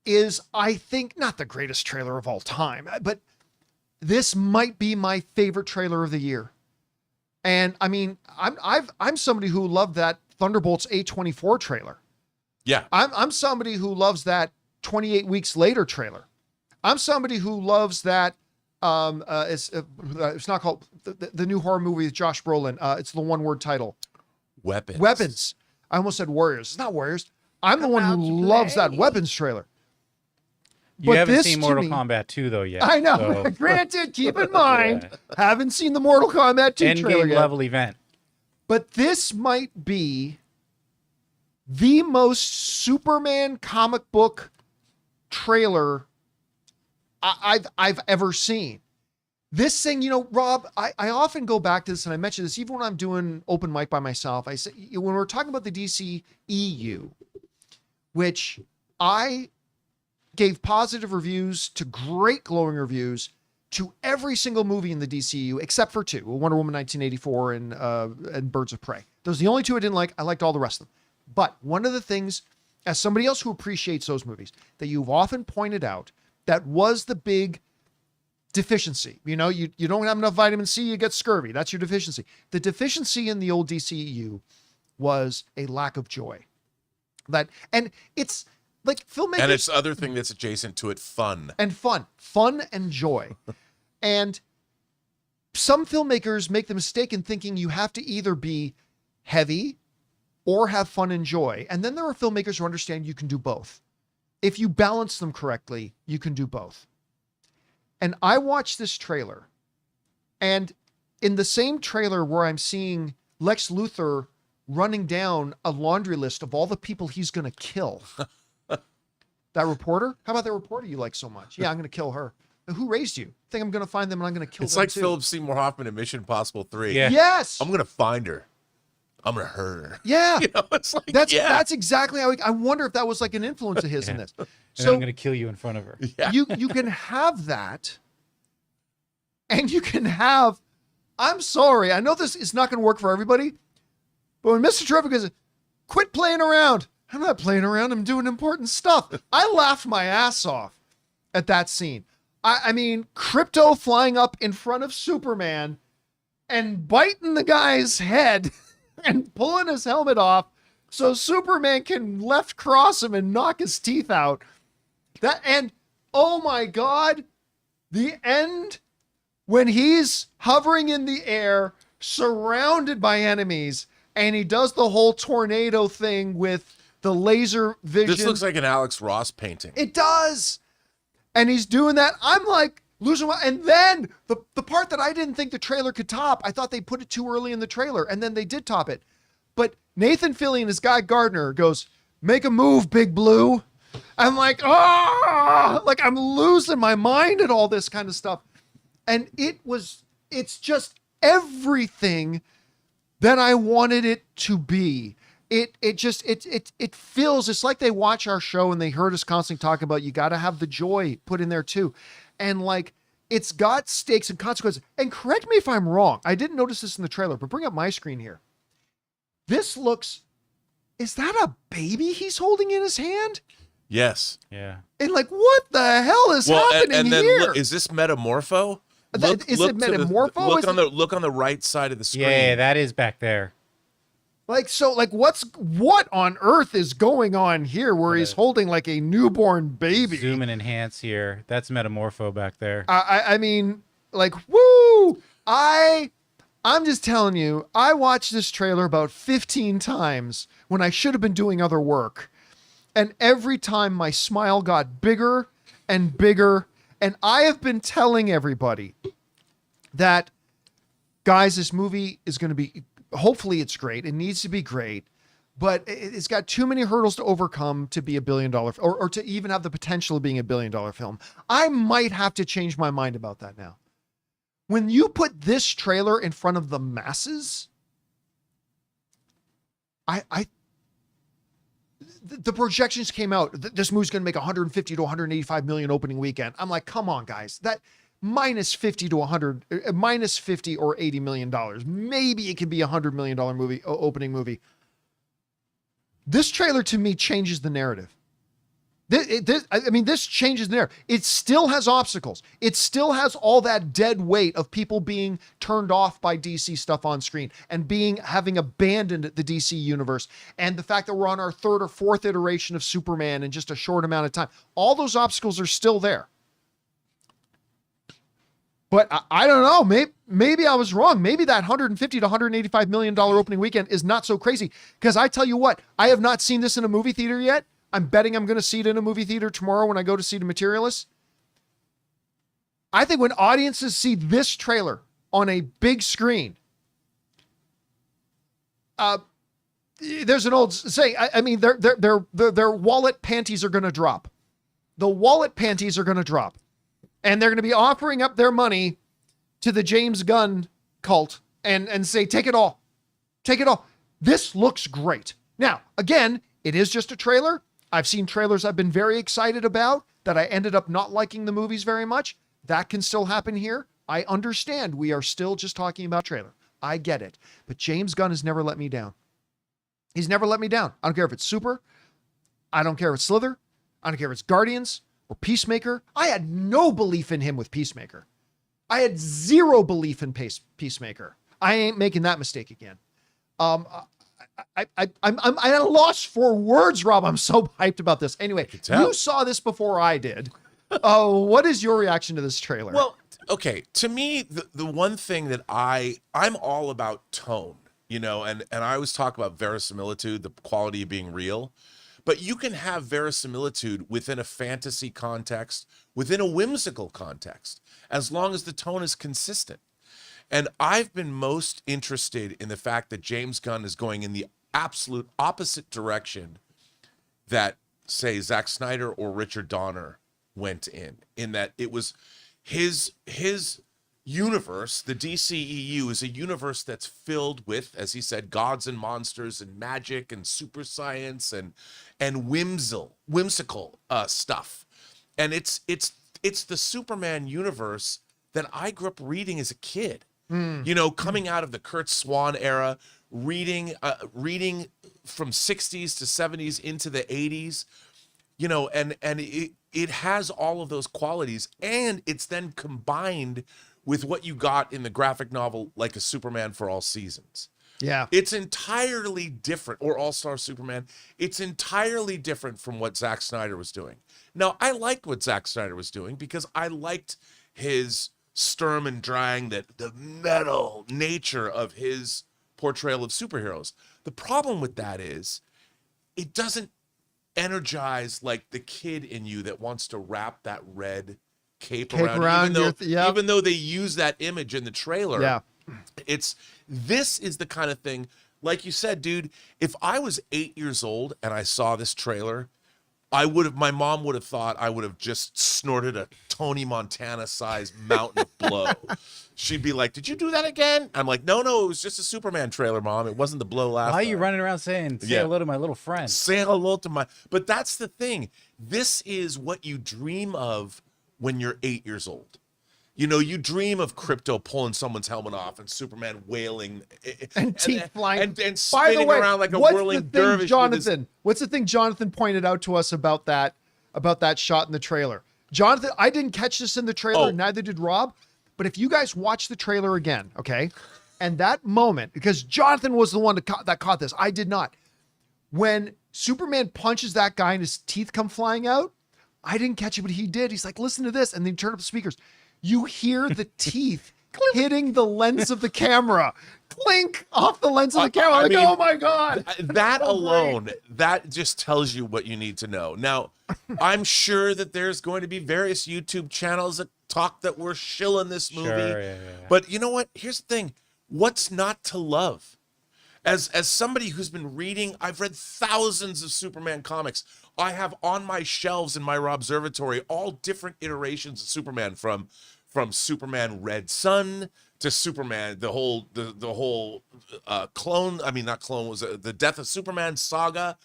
is, I think, not the greatest trailer of all time, but this might be my favorite trailer of the year. And I mean, I'm somebody who loved that Thunderbolts A24 trailer. Yeah. I'm somebody who loves that 28 Weeks Later trailer. I'm somebody who loves that. It's not called the new horror movie with Josh Brolin. It's the one-word title. Weapons. I almost said Warriors. It's not Warriors. I'm the one who loves that Weapons trailer. You haven't seen Mortal Kombat 2 though yet. I know. So. Granted, keep in mind, haven't seen the Mortal Kombat 2 trailer yet. Endgame level event. But this might be the most Superman comic book trailer I've ever seen. This thing, you know, Rob, I often go back to this, and I mention this even when I'm doing open mic by myself. I say, when we're talking about the DC EU, which I gave positive reviews to great glowing reviews to every single movie in the DCU except for two, Wonder Woman 1984 and Birds of Prey. Those are the only two I didn't like. I liked all the rest of them. But one of the things, as somebody else who appreciates those movies, that you've often pointed out that was the big deficiency. You know, you don't have enough vitamin C, you get scurvy. That's your deficiency. The deficiency in the old DCEU was a lack of joy. And it's like filmmakers. And it's the other thing that's adjacent to it, fun. Fun and joy. And some filmmakers make the mistake in thinking you have to either be heavy or have fun and joy. And then there are filmmakers who understand you can do both. If you balance them correctly, you can do both. And I watched this trailer, and in the same trailer where I'm seeing Lex Luthor running down a laundry list of all the people he's going to kill. That reporter? How about that reporter you like so much? Yeah, I'm going to kill her. Who raised you? I think I'm going to find them and I'm going to kill them. It's like too. Philip Seymour Hoffman in Mission Impossible 3. Yeah. Yes. I'm going to find her. I'm going to hurt her. Yeah. You know, it's like, that's exactly how I wonder if that was like an influence of his in this. So I'm going to kill you in front of her. Yeah. You can have that, and you can have, I'm sorry, I know this is not going to work for everybody, but when Mr. Terrific is, quit playing around. I'm not playing around. I'm doing important stuff. I laughed my ass off at that scene. I mean, Crypto flying up in front of Superman and biting the guy's head and pulling his helmet off so Superman can left cross him and knock his teeth out. And oh my God, the end when he's hovering in the air, surrounded by enemies, and he does the whole tornado thing with the laser vision. This looks like an Alex Ross painting. It does. And he's doing that. I'm like losing my, and then the part that I didn't think the trailer could top, I thought they put it too early in the trailer, and then they did top it. But Nathan Fillion as Guy Gardner goes, "Make a move, Big Blue." I'm like, oh, like I'm losing my mind at all this kind of stuff. And it's just everything that I wanted it to be. It feels, it's like they watch our show and they heard us constantly talk about, you got to have the joy put in there too. And like, it's got stakes and consequences. And correct me if I'm wrong. I didn't notice this in the trailer, but bring up my screen here. This looks, is that a baby he's holding in his hand? Yes. Yeah. And like, what the hell is happening and then here? look, is this Metamorpho? Is it Metamorpho? Look on the right side of the screen. Yeah, that is back there. Like, so like what on earth is going on here where he's holding like a newborn baby? Zoom and enhance here. That's Metamorpho back there. I mean, like, woo! I'm just telling you, I watched this trailer about 15 times when I should have been doing other work. And every time my smile got bigger and bigger. And I have been telling everybody that, guys, this movie is going to be, hopefully it's great. It needs to be great, but it's got too many hurdles to overcome to be $1 billion or to even have the potential of being $1 billion film. I might have to change my mind about that now. When you put this trailer in front of the masses, the projections came out. This movie's going to make 150 to 185 million opening weekend. I'm like, come on, guys. That minus 50 to 100, minus 50 or $80 million. Maybe it could be $100 million movie, opening movie. This trailer to me changes the narrative. This changes the narrative. It still has obstacles. It still has all that dead weight of people being turned off by DC stuff on screen and having abandoned the DC universe. And the fact that we're on our third or fourth iteration of Superman in just a short amount of time. All those obstacles are still there. But I don't know. Maybe I was wrong. Maybe that $150 to $185 million opening weekend is not so crazy. Because I tell you what, I have not seen this in a movie theater yet. I'm betting I'm going to see it in a movie theater tomorrow when I go to see The Materialists. I think when audiences see this trailer on a big screen, there's an old saying. Their wallet panties are going to drop. The wallet panties are going to drop. And they're going to be offering up their money to the James Gunn cult and say, take it all. Take it all. This looks great. Now, again, it is just a trailer. I've seen trailers I've been very excited about that I ended up not liking the movies very much. That can still happen here. I understand we are still just talking about trailer. I get it. But James Gunn has never let me down. He's never let me down. I don't care if it's Super. I don't care if it's Slither. I don't care if it's Guardians or Peacemaker. I had no belief in him with Peacemaker. I had zero belief in Peacemaker. I ain't making that mistake again. I'm at a loss for words, Rob. I'm so hyped about this. Anyway, you saw this before I did. What is your reaction to this trailer? Well, okay. To me, the one thing that I'm all about tone, and I always talk about verisimilitude, the quality of being real. But you can have verisimilitude within a fantasy context, within a whimsical context, as long as the tone is consistent. And I've been most interested in the fact that James Gunn is going in the absolute opposite direction that, say, Zack Snyder or Richard Donner went in that it was his universe. The DCEU is a universe that's filled with, as he said, gods and monsters and magic and super science and whimsical stuff. And it's the Superman universe that I grew up reading as a kid. Coming out of the Kurt Swan era, reading from 60s to 70s into the 80s, and it has all of those qualities, and it's then combined with what you got in the graphic novel, like a Superman for All Seasons. Yeah. It's entirely different, or All-Star Superman. It's entirely different from what Zack Snyder was doing. Now, I liked what Zack Snyder was doing because I liked his Sturm and Drang, that the metal nature of his portrayal of superheroes. The problem with that is it doesn't energize like the kid in you that wants to wrap that red cape around even though they use that image in the trailer. Yeah. This is the kind of thing, like you said, dude, if I was 8 years old and I saw this trailer, my mom would have thought I would have just snorted a Tony Montana sized mountain of blow. She'd be like, "Did you do that again?" I'm like, no, it was just a Superman trailer, Mom. It wasn't the blow last Why are time. you running around saying, say hello to my little friend? Say hello to but that's the thing. This is what you dream of when you're 8 years old. You dream of Krypto pulling someone's helmet off and Superman wailing and teeth flying and spinning around like a whirling dervish. What's the thing Jonathan pointed out to us about that shot in the trailer? Jonathan, I didn't catch this in the trailer, neither did Rob. But if you guys watch the trailer again, okay, and that moment, because Jonathan was the one that caught this, I did not. When Superman punches that guy and his teeth come flying out, I didn't catch it, but he did. He's like, listen to this, and then turn up the speakers. You hear the teeth hitting the lens of the camera. Clink off the lens of the camera. I mean, oh my God. That alone, that just tells you what you need to know. Now, I'm sure that there's going to be various YouTube channels that talk that we're shilling this movie. Sure, yeah. But you know what? Here's the thing. What's not to love? As somebody who's been reading, I've read thousands of Superman comics. I have on my shelves in my Robservatory all different iterations of Superman, from Superman Red Sun to Superman, the whole clone. I mean, not clone, was the Death of Superman saga.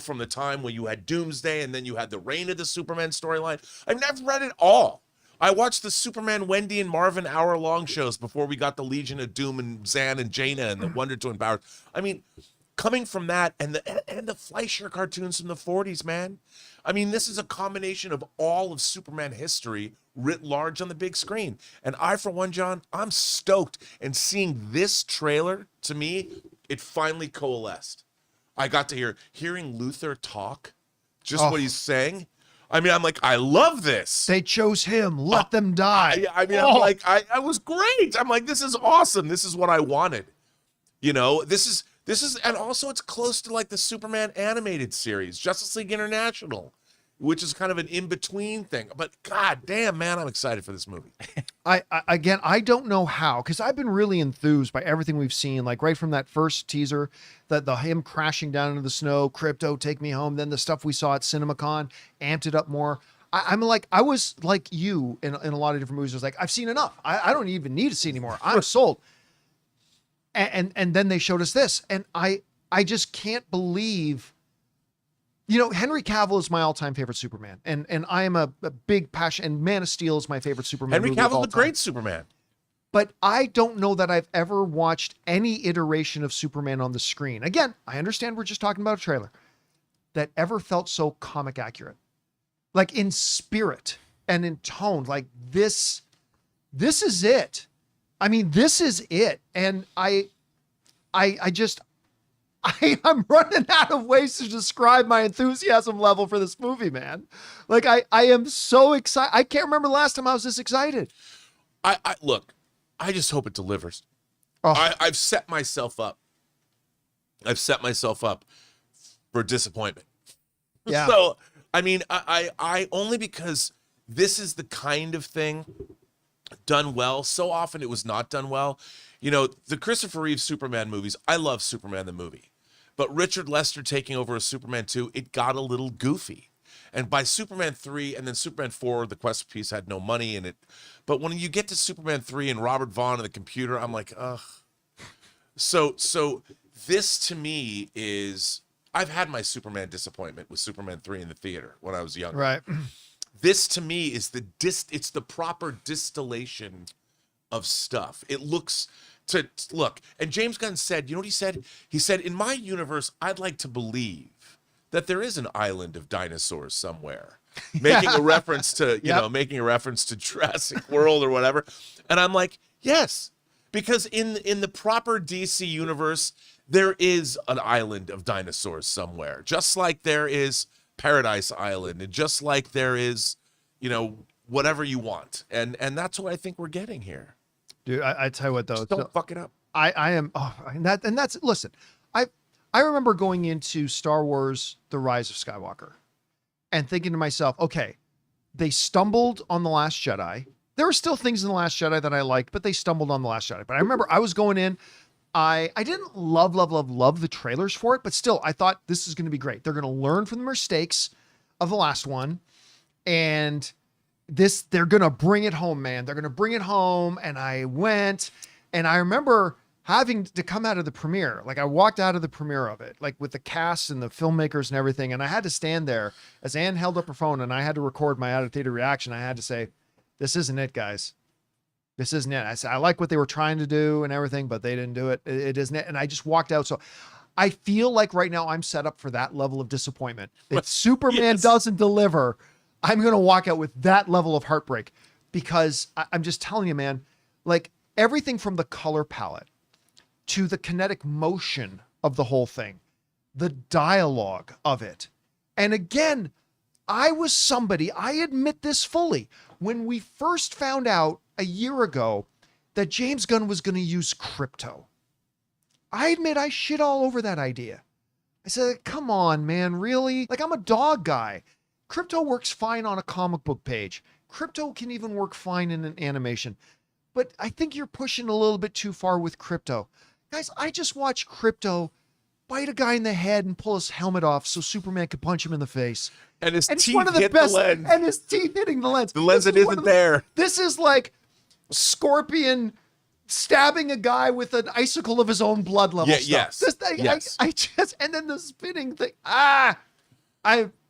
From the time when you had Doomsday and then you had the Reign of the Superman storyline. I've never read it all. I watched the Superman, Wendy, and Marvin hour-long shows before we got the Legion of Doom and Zan and Jaina and the Wonder Twin powers. I mean, coming from that and the Fleischer cartoons from the 40s, man. I mean, this is a combination of all of Superman history writ large on the big screen. And I, for one, John, I'm stoked. And seeing this trailer, to me, it finally coalesced. I got to hearing Luther talk, just what he's saying. I mean, I'm like, I love this. They chose him. Let them die. I mean, I'm like, I was great. I'm like, this is awesome. This is what I wanted. You know, this is, and also it's close to like the Superman animated series, Justice League International, which is kind of an in-between thing. But god damn, man, I'm excited for this movie. I don't know how, because I've been really enthused by everything we've seen, like right from that first teaser, that him crashing down into the snow, Crypto, take me home, then the stuff we saw at CinemaCon, amped it up more. I was like you in a lot of different movies. I was like, I've seen enough. I don't even need to see anymore. I'm sold. And then they showed us this, and I just can't believe. You know, Henry Cavill is my all-time favorite Superman, and I am a big passion. And Man of Steel is my favorite Superman. Henry Cavill's a great Superman, but I don't know that I've ever watched any iteration of Superman on the screen. Again, I understand we're just talking about a trailer that ever felt so comic accurate, like in spirit and in tone. Like this is it. I mean, this is it, and I'm running out of ways to describe my enthusiasm level for this movie, man. Like I am so excited. I can't remember the last time I was this excited. Look, I just hope it delivers. Oh. I've set myself up. I've set myself up for disappointment. Yeah. So, I mean, I only because this is the kind of thing done well. So often it was not done well. You know, the Christopher Reeve Superman movies, I love Superman the movie. But Richard Lester taking over as Superman 2, it got a little goofy. And by Superman 3 and then Superman 4, the quest piece had no money in it. But when you get to Superman 3 and Robert Vaughn and the computer, I'm like, ugh. So this to me is, I've had my Superman disappointment with Superman 3 in the theater when I was younger. Right. This to me is it's the proper distillation of stuff. It looks to look, and James Gunn said, you know what he said? He said, in my universe, I'd like to believe that there is an island of dinosaurs somewhere, making a reference to, you know, making a reference to Jurassic World or whatever. And I'm like, yes, because in the proper DC universe, there is an island of dinosaurs somewhere, just like there is Paradise Island, and just like there is, you know, whatever you want. And that's what I think we're getting here. Dude, I tell you what though, Just don't fuck it up. I am, and that's, listen, I remember going into Star Wars, The Rise of Skywalker and thinking to myself, okay, they stumbled on The Last Jedi. There were still things in The Last Jedi that I liked, but they stumbled on The Last Jedi. But I remember I was going in, I didn't love the trailers for it, but still I thought this is going to be great. They're going to learn from the mistakes of the last one. And they're going to bring it home, man. They're going to bring it home. And I went, and I remember having to come out of the premiere. Like I walked out of the premiere of it, like with the cast and the filmmakers and everything. And I had to stand there as Anne held up her phone and I had to record my out of theater reaction. I had to say, this isn't it, guys. This isn't it. I said, I like what they were trying to do and everything, but they didn't do it. It isn't it. And I just walked out. So I feel like right now I'm set up for that level of disappointment. If Superman doesn't deliver, I'm going to walk out with that level of heartbreak, because I'm just telling you, man, like everything from the color palette to the kinetic motion of the whole thing, the dialogue of it. And again, I was somebody, I admit this fully, when we first found out a year ago that James Gunn was going to use Crypto, I admit I shit all over that idea. I said, come on, man, really? Like, I'm a dog guy. Crypto works fine on a comic book page. Crypto can even work fine in an animation. But I think you're pushing a little bit too far with Crypto. Guys, I just watched Crypto bite a guy in the head and pull his helmet off so Superman could punch him in the face. And his And it's teeth one of the hit best, the lens. and his teeth hitting the lens. The lens This that is one isn't of the- there. This is like Scorpion stabbing a guy with an icicle of his own blood level Yeah, stuff. yes, This thing, yes. I just, and then the spinning thing.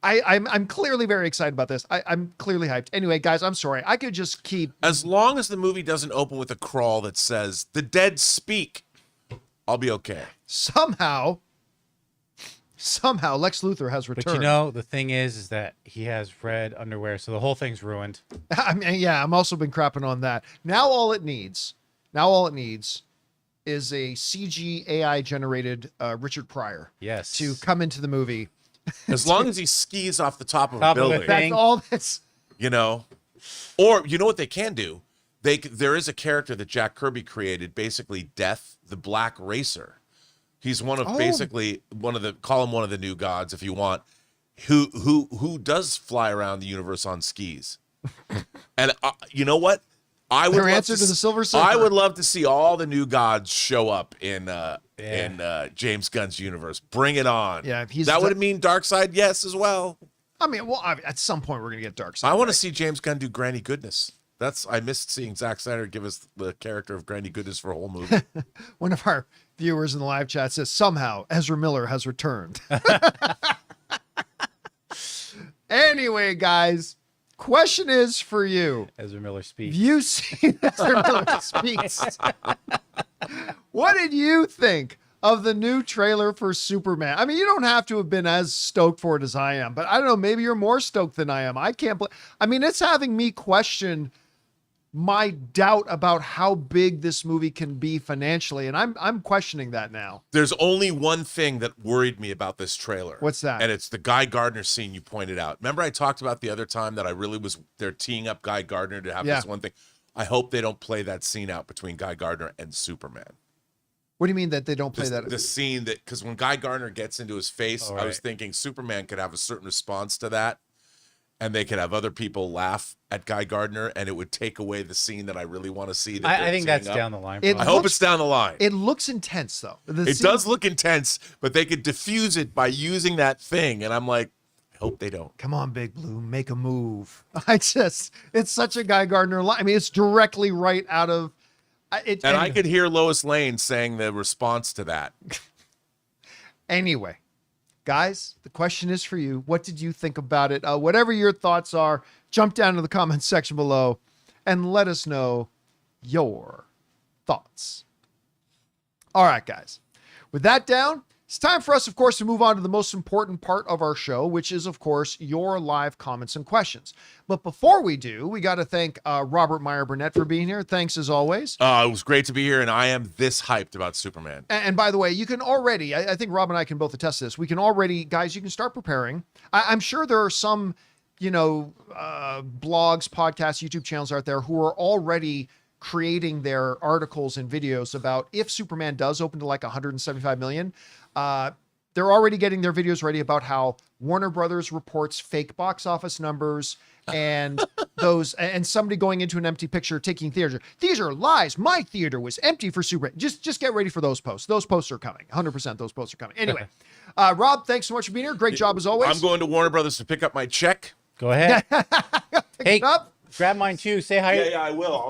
I'm clearly very excited about this. I'm clearly hyped. Anyway, guys, I'm sorry. I could just keep. As long as the movie doesn't open with a crawl that says "the dead speak," I'll be okay. Somehow Lex Luthor has returned. But you know, the thing is that he has red underwear, so the whole thing's ruined. I mean, yeah, I'm also been crapping on that. Now all it needs is a CG AI generated Richard Pryor. Yes. To come into the movie. As long as he skis off the top of a Top of a building, thing. That's all that's. you know. Or you know what they can do? There is a character that Jack Kirby created, basically Death, the Black Racer. He's one of basically one of the new gods, if you want, who does fly around the universe on skis. And you know what? I would Their answer to the Silver Surfer. I would love to see all the new gods show up in James Gunn's universe. Bring it on. Yeah, that would mean Darkseid, yes, as well. I mean, well, at some point we're gonna get Darkseid. I want to see James Gunn do Granny Goodness. I missed seeing Zack Snyder give us the character of Granny Goodness for a whole movie. One of our viewers in the live chat says somehow Ezra Miller has returned. Anyway, guys, question is for you. Ezra Miller speaks. Have you seen Ezra Miller speaks? What did you think of the new trailer for Superman? I mean, you don't have to have been as stoked for it as I am, but I don't know, maybe you're more stoked than I am. I can't believe. I mean, it's having me question my doubt about how big this movie can be financially, and I'm questioning that now. There's only one thing that worried me about this trailer. What's that? And it's the Guy Gardner scene you pointed out. Remember I talked about the other time that they're teeing up Guy Gardner to have this one thing. I hope they don't play that scene out between Guy Gardner and Superman. What do you mean that they don't play that? The scene that, because when Guy Gardner gets into his face, I was thinking Superman could have a certain response to that, and they could have other people laugh at Guy Gardner, and it would take away the scene that I really want to see. I think that's down the line. I hope it's down the line. It looks intense, though. It does look intense, but they could diffuse it by using that thing, and I'm like, I hope they don't. Come on, Big Blue, make a move. It's such a Guy Gardner line. I mean, it's directly right out of it. And I could hear Lois Lane saying the response to that. Anyway, guys, the question is for you. What did you think about it? Whatever your thoughts are, jump down to the comments section below and let us know your thoughts. All right, guys. With that down, it's time for us, of course, to move on to the most important part of our show, which is, of course, your live comments and questions. But before we do, we got to thank Robert Meyer Burnett for being here. Thanks as always. It was great to be here, and I am this hyped about Superman. And by the way, you can already, I think Rob and I can both attest to this. We can already, guys, you can start preparing. I'm sure there are some, blogs, podcasts, YouTube channels out there who are already creating their articles and videos about if Superman does open to like 175 million. They're already getting their videos ready about how Warner Brothers reports fake box office numbers and and somebody going into an empty picture taking theater. These are lies. My theater was empty for Superman. Just get ready for those posts. Those posts are coming. 100% those posts are coming. Anyway, Rob, thanks so much for being here. Great job as always. I'm going to Warner Brothers to pick up my check. Go ahead. Hey, up. grab mine too. Say hi. Yeah, I will.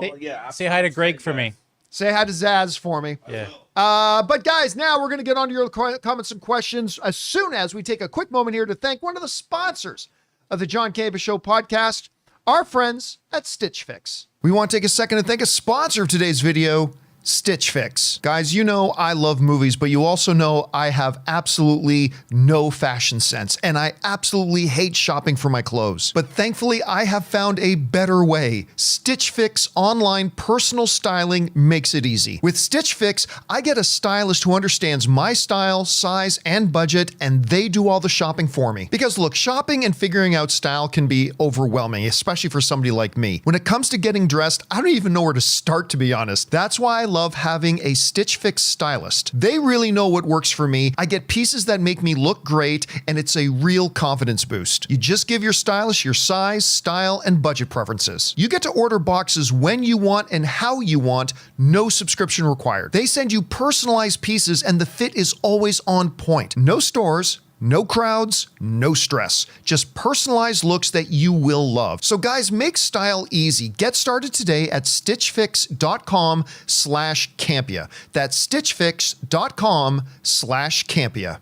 Say hi to Greg for me. Say hi to Zaz for me. Yeah. But guys, now we're going to get on to your comments and questions as soon as we take a quick moment here to thank one of the sponsors of the John Campea Show podcast, our friends at Stitch Fix. We want to take a second to thank a sponsor of today's video, Stitch Fix. Guys, you know I love movies, but you also know I have absolutely no fashion sense, and I absolutely hate shopping for my clothes. But thankfully, I have found a better way. Stitch Fix online personal styling makes it easy. With Stitch Fix, I get a stylist who understands my style, size, and budget, and they do all the shopping for me. Because look, shopping and figuring out style can be overwhelming, especially for somebody like me. When it comes to getting dressed, I don't even know where to start, to be honest. That's why I love having a Stitch Fix stylist. They really know what works for me. I get pieces that make me look great, and it's a real confidence boost. You just give your stylist your size, style, and budget preferences. You get to order boxes when you want and how you want, no subscription required. They send you personalized pieces, and the fit is always on point. No stores, no crowds, no stress. Just personalized looks that you will love. So guys, make style easy. Get started today at stitchfix.com/Campea. That's stitchfix.com/Campea.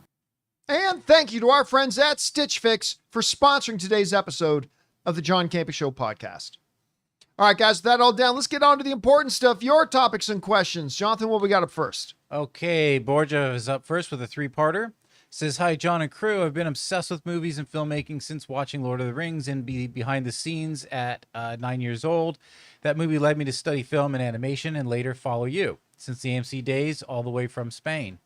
And thank you to our friends at Stitch Fix for sponsoring today's episode of the John Campea Show podcast. All right, guys, with that all down, let's get on to the important stuff, your topics and questions. Jonathan, what we got up first? Okay, Borja is up first with a three-parter. Says, hi, John and crew. I've been obsessed with movies and filmmaking since watching Lord of the Rings and behind the scenes at 9 years old. That movie led me to study film and animation and later follow you since the AMC days all the way from Spain.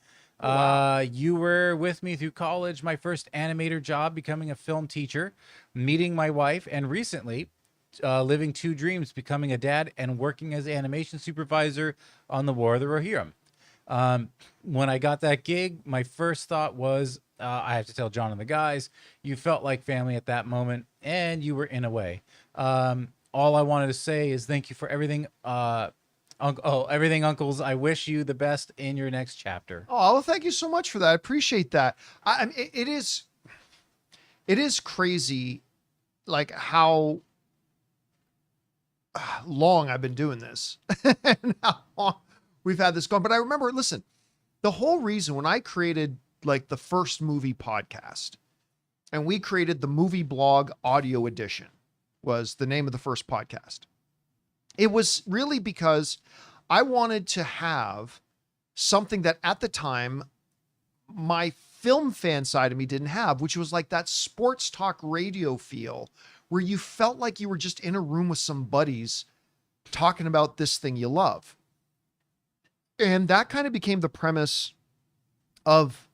Wow. You were with me through college, my first animator job, becoming a film teacher, meeting my wife, and recently living two dreams, becoming a dad and working as animation supervisor on the War of the Rohirrim. When I got that gig, my first thought was, I have to tell John and the guys, you felt like family at that moment, and you were in a way. All I wanted to say is thank you for everything. Everything, uncles. I wish you the best in your next chapter. Oh, well, thank you so much for that. I appreciate that. It is crazy, like how long I've been doing this and how long we've had this going. But I remember, listen, the whole reason when I created like the first movie podcast and we created the movie blog audio edition was the name of the first podcast. It was really because I wanted to have something that at the time my film fan side of me didn't have, which was like that sports talk radio feel where you felt like you were just in a room with some buddies talking about this thing you love. And that kind of became the premise of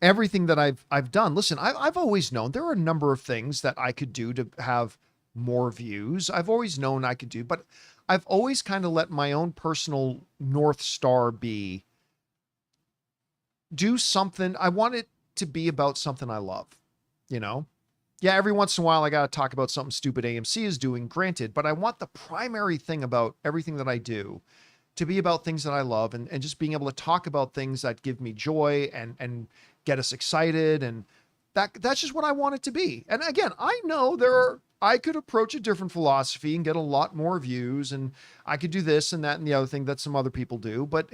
everything that I've done. Listen, I've always known there are a number of things that I could do to have more views. I've always known I could do, but I've always kind of let my own personal North Star be do something. I want it to be about something I love, you know? Yeah, every once in a while I got to talk about something stupid AMC is doing, granted, but I want the primary thing about everything that I do to be about things that I love and just being able to talk about things that give me joy and get us excited. And that's just what I want it to be. And again, I know I could approach a different philosophy and get a lot more views and I could do this and that and the other thing that some other people do, but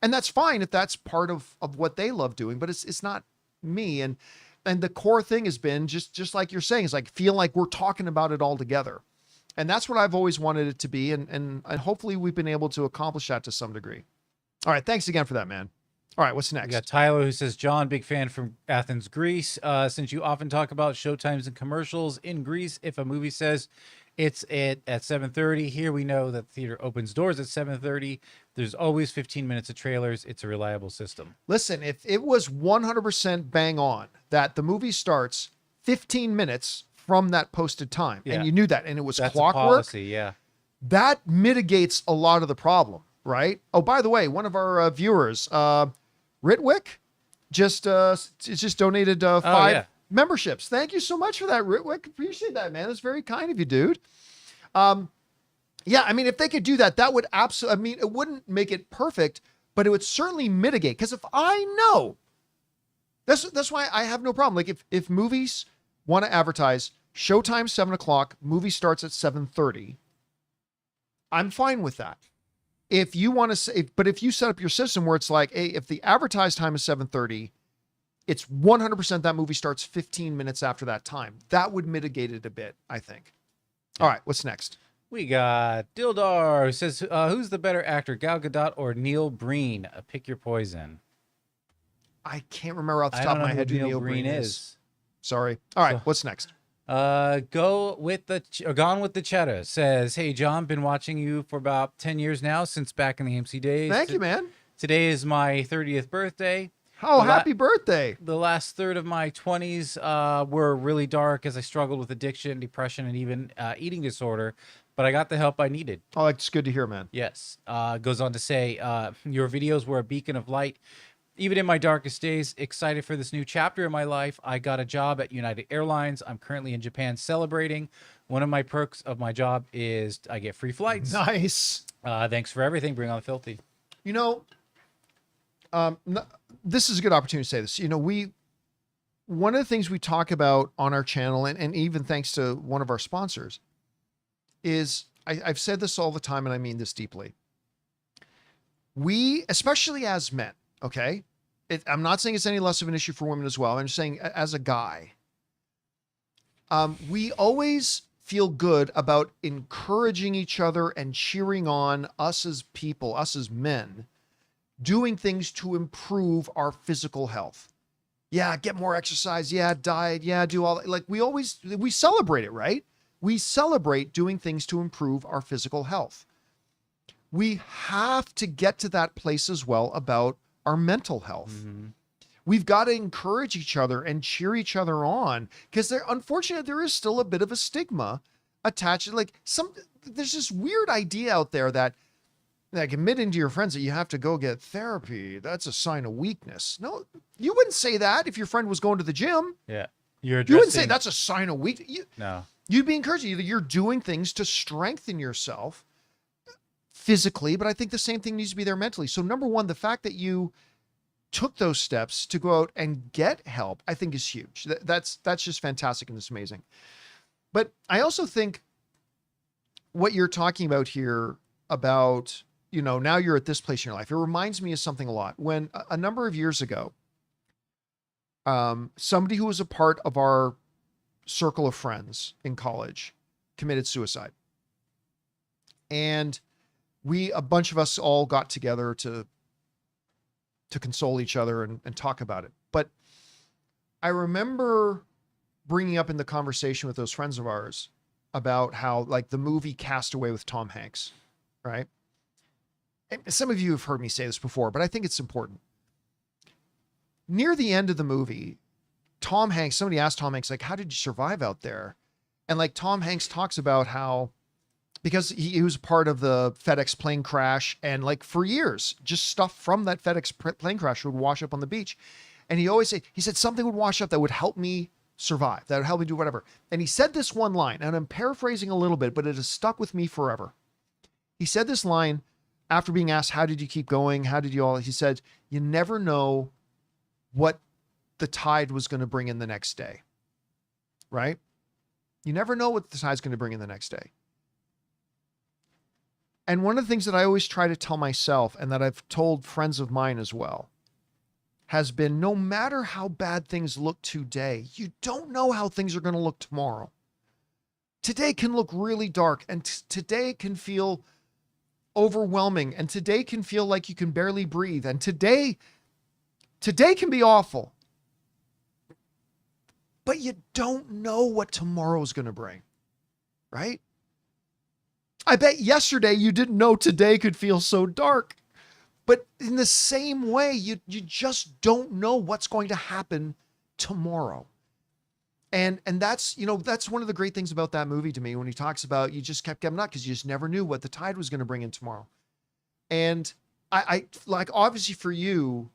and that's fine if that's part of what they love doing, but it's not me. And the core thing has been just like you're saying, is like, feel like we're talking about it all together. And that's what I've always wanted it to be. And hopefully we've been able to accomplish that to some degree. All right. Thanks again for that, man. All right. What's next? We got Tyler who says, John, big fan from Athens, Greece. Since you often talk about showtimes and commercials in Greece, if a movie says it's at 7:30, here we know that the theater opens doors at 7:30. There's always 15 minutes of trailers. It's a reliable system. Listen, if it was 100% bang on that the movie starts 15 minutes from that posted time, and you knew that, and it was That's clockwork, a policy, yeah. that mitigates a lot of the problem, right? Oh, by the way, one of our viewers, Ritwick, just donated 5 memberships. Thank you so much for that, Ritwick. Appreciate that, man. That's very kind of you, dude. Yeah, I mean, if they could do that, that would absolutely, I mean, it wouldn't make it perfect, but it would certainly mitigate. Because if I know, that's why I have no problem. Like if movies want to advertise showtime 7:00, movie starts at 7:30, I'm fine with that. If you want to say, but if you set up your system where it's like, hey, if the advertised time is 7:30, it's 100% that movie starts 15 minutes after that time. That would mitigate it a bit, I think. All right, what's next? We got Dildar who says, who's the better actor, Gal Gadot or Neil Breen? Pick your poison. I can't remember off the top of my head who Neil Breen is. Sorry. All right, what's next? Gone with the Cheddar says, hey, John, been watching you for about 10 years now, since back in the AMC days. Thank you, man. Today is my 30th birthday. Oh, happy birthday. The last third of my 20s were really dark as I struggled with addiction, depression, and even eating disorder, but I got the help I needed. Oh, that's good to hear, man. Yes. Goes on to say, your videos were a beacon of light. Even in my darkest days, excited for this new chapter in my life. I got a job at United Airlines. I'm currently in Japan celebrating. One of my perks of my job is I get free flights. Nice. Thanks for everything. Bring on the filthy. You know, this is a good opportunity to say this. You know, one of the things we talk about on our channel, and even thanks to one of our sponsors, is I've said this all the time, and I mean this deeply. We, especially as men, okay, I'm not saying it's any less of an issue for women as well. I'm just saying as a guy, we always feel good about encouraging each other and cheering on us as people, us as men, doing things to improve our physical health. Yeah, get more exercise. Yeah, diet. Yeah, do all that. Like we celebrate it, right? We celebrate doing things to improve our physical health. We have to get to that place as well about our mental health. Mm-hmm. We've got to encourage each other and cheer each other on, because unfortunately, there is still a bit of a stigma attached. There's this weird idea out there that, like, admitting to your friends that you have to go get therapy, that's a sign of weakness. No, you wouldn't say that if your friend was going to the gym. Yeah. You wouldn't say that's a sign of weakness. No. You'd be encouraging that you're doing things to strengthen yourself physically, but I think the same thing needs to be there mentally. So number one, the fact that you took those steps to go out and get help, I think is huge. That's just fantastic and it's amazing. But I also think what you're talking about here about, now you're at this place in your life, it reminds me of something a lot. When a number of years ago, somebody who was a part of our circle of friends in college committed suicide. And a bunch of us all got together to console each other and talk about it. But I remember bringing up in the conversation with those friends of ours about how, like, the movie Castaway with Tom Hanks, right? And some of you have heard me say this before, but I think it's important. Near the end of the movie, somebody asked Tom Hanks, like, how did you survive out there? And like Tom Hanks talks about how, because he was part of the FedEx plane crash, and like for years, just stuff from that FedEx plane crash would wash up on the beach. And he said something would wash up that would help me survive, that would help me do whatever. And he said this one line, and I'm paraphrasing a little bit, but it has stuck with me forever. He said this line after being asked, how did you keep going? He said, you never know what the tide was going to bring in the next day, right? You never know what the tide's going to bring in the next day. And one of the things that I always try to tell myself, and that I've told friends of mine as well, has been, no matter how bad things look today, you don't know how things are going to look tomorrow. Today can look really dark, and today can feel overwhelming, and today can feel like you can barely breathe, and today can be awful. But you don't know what tomorrow's going to bring, right? I bet yesterday you didn't know today could feel so dark. But in the same way, you just don't know what's going to happen tomorrow. And that's one of the great things about that movie to me, when he talks about, you just kept getting up because you just never knew what the tide was going to bring in tomorrow. And I like, obviously for you,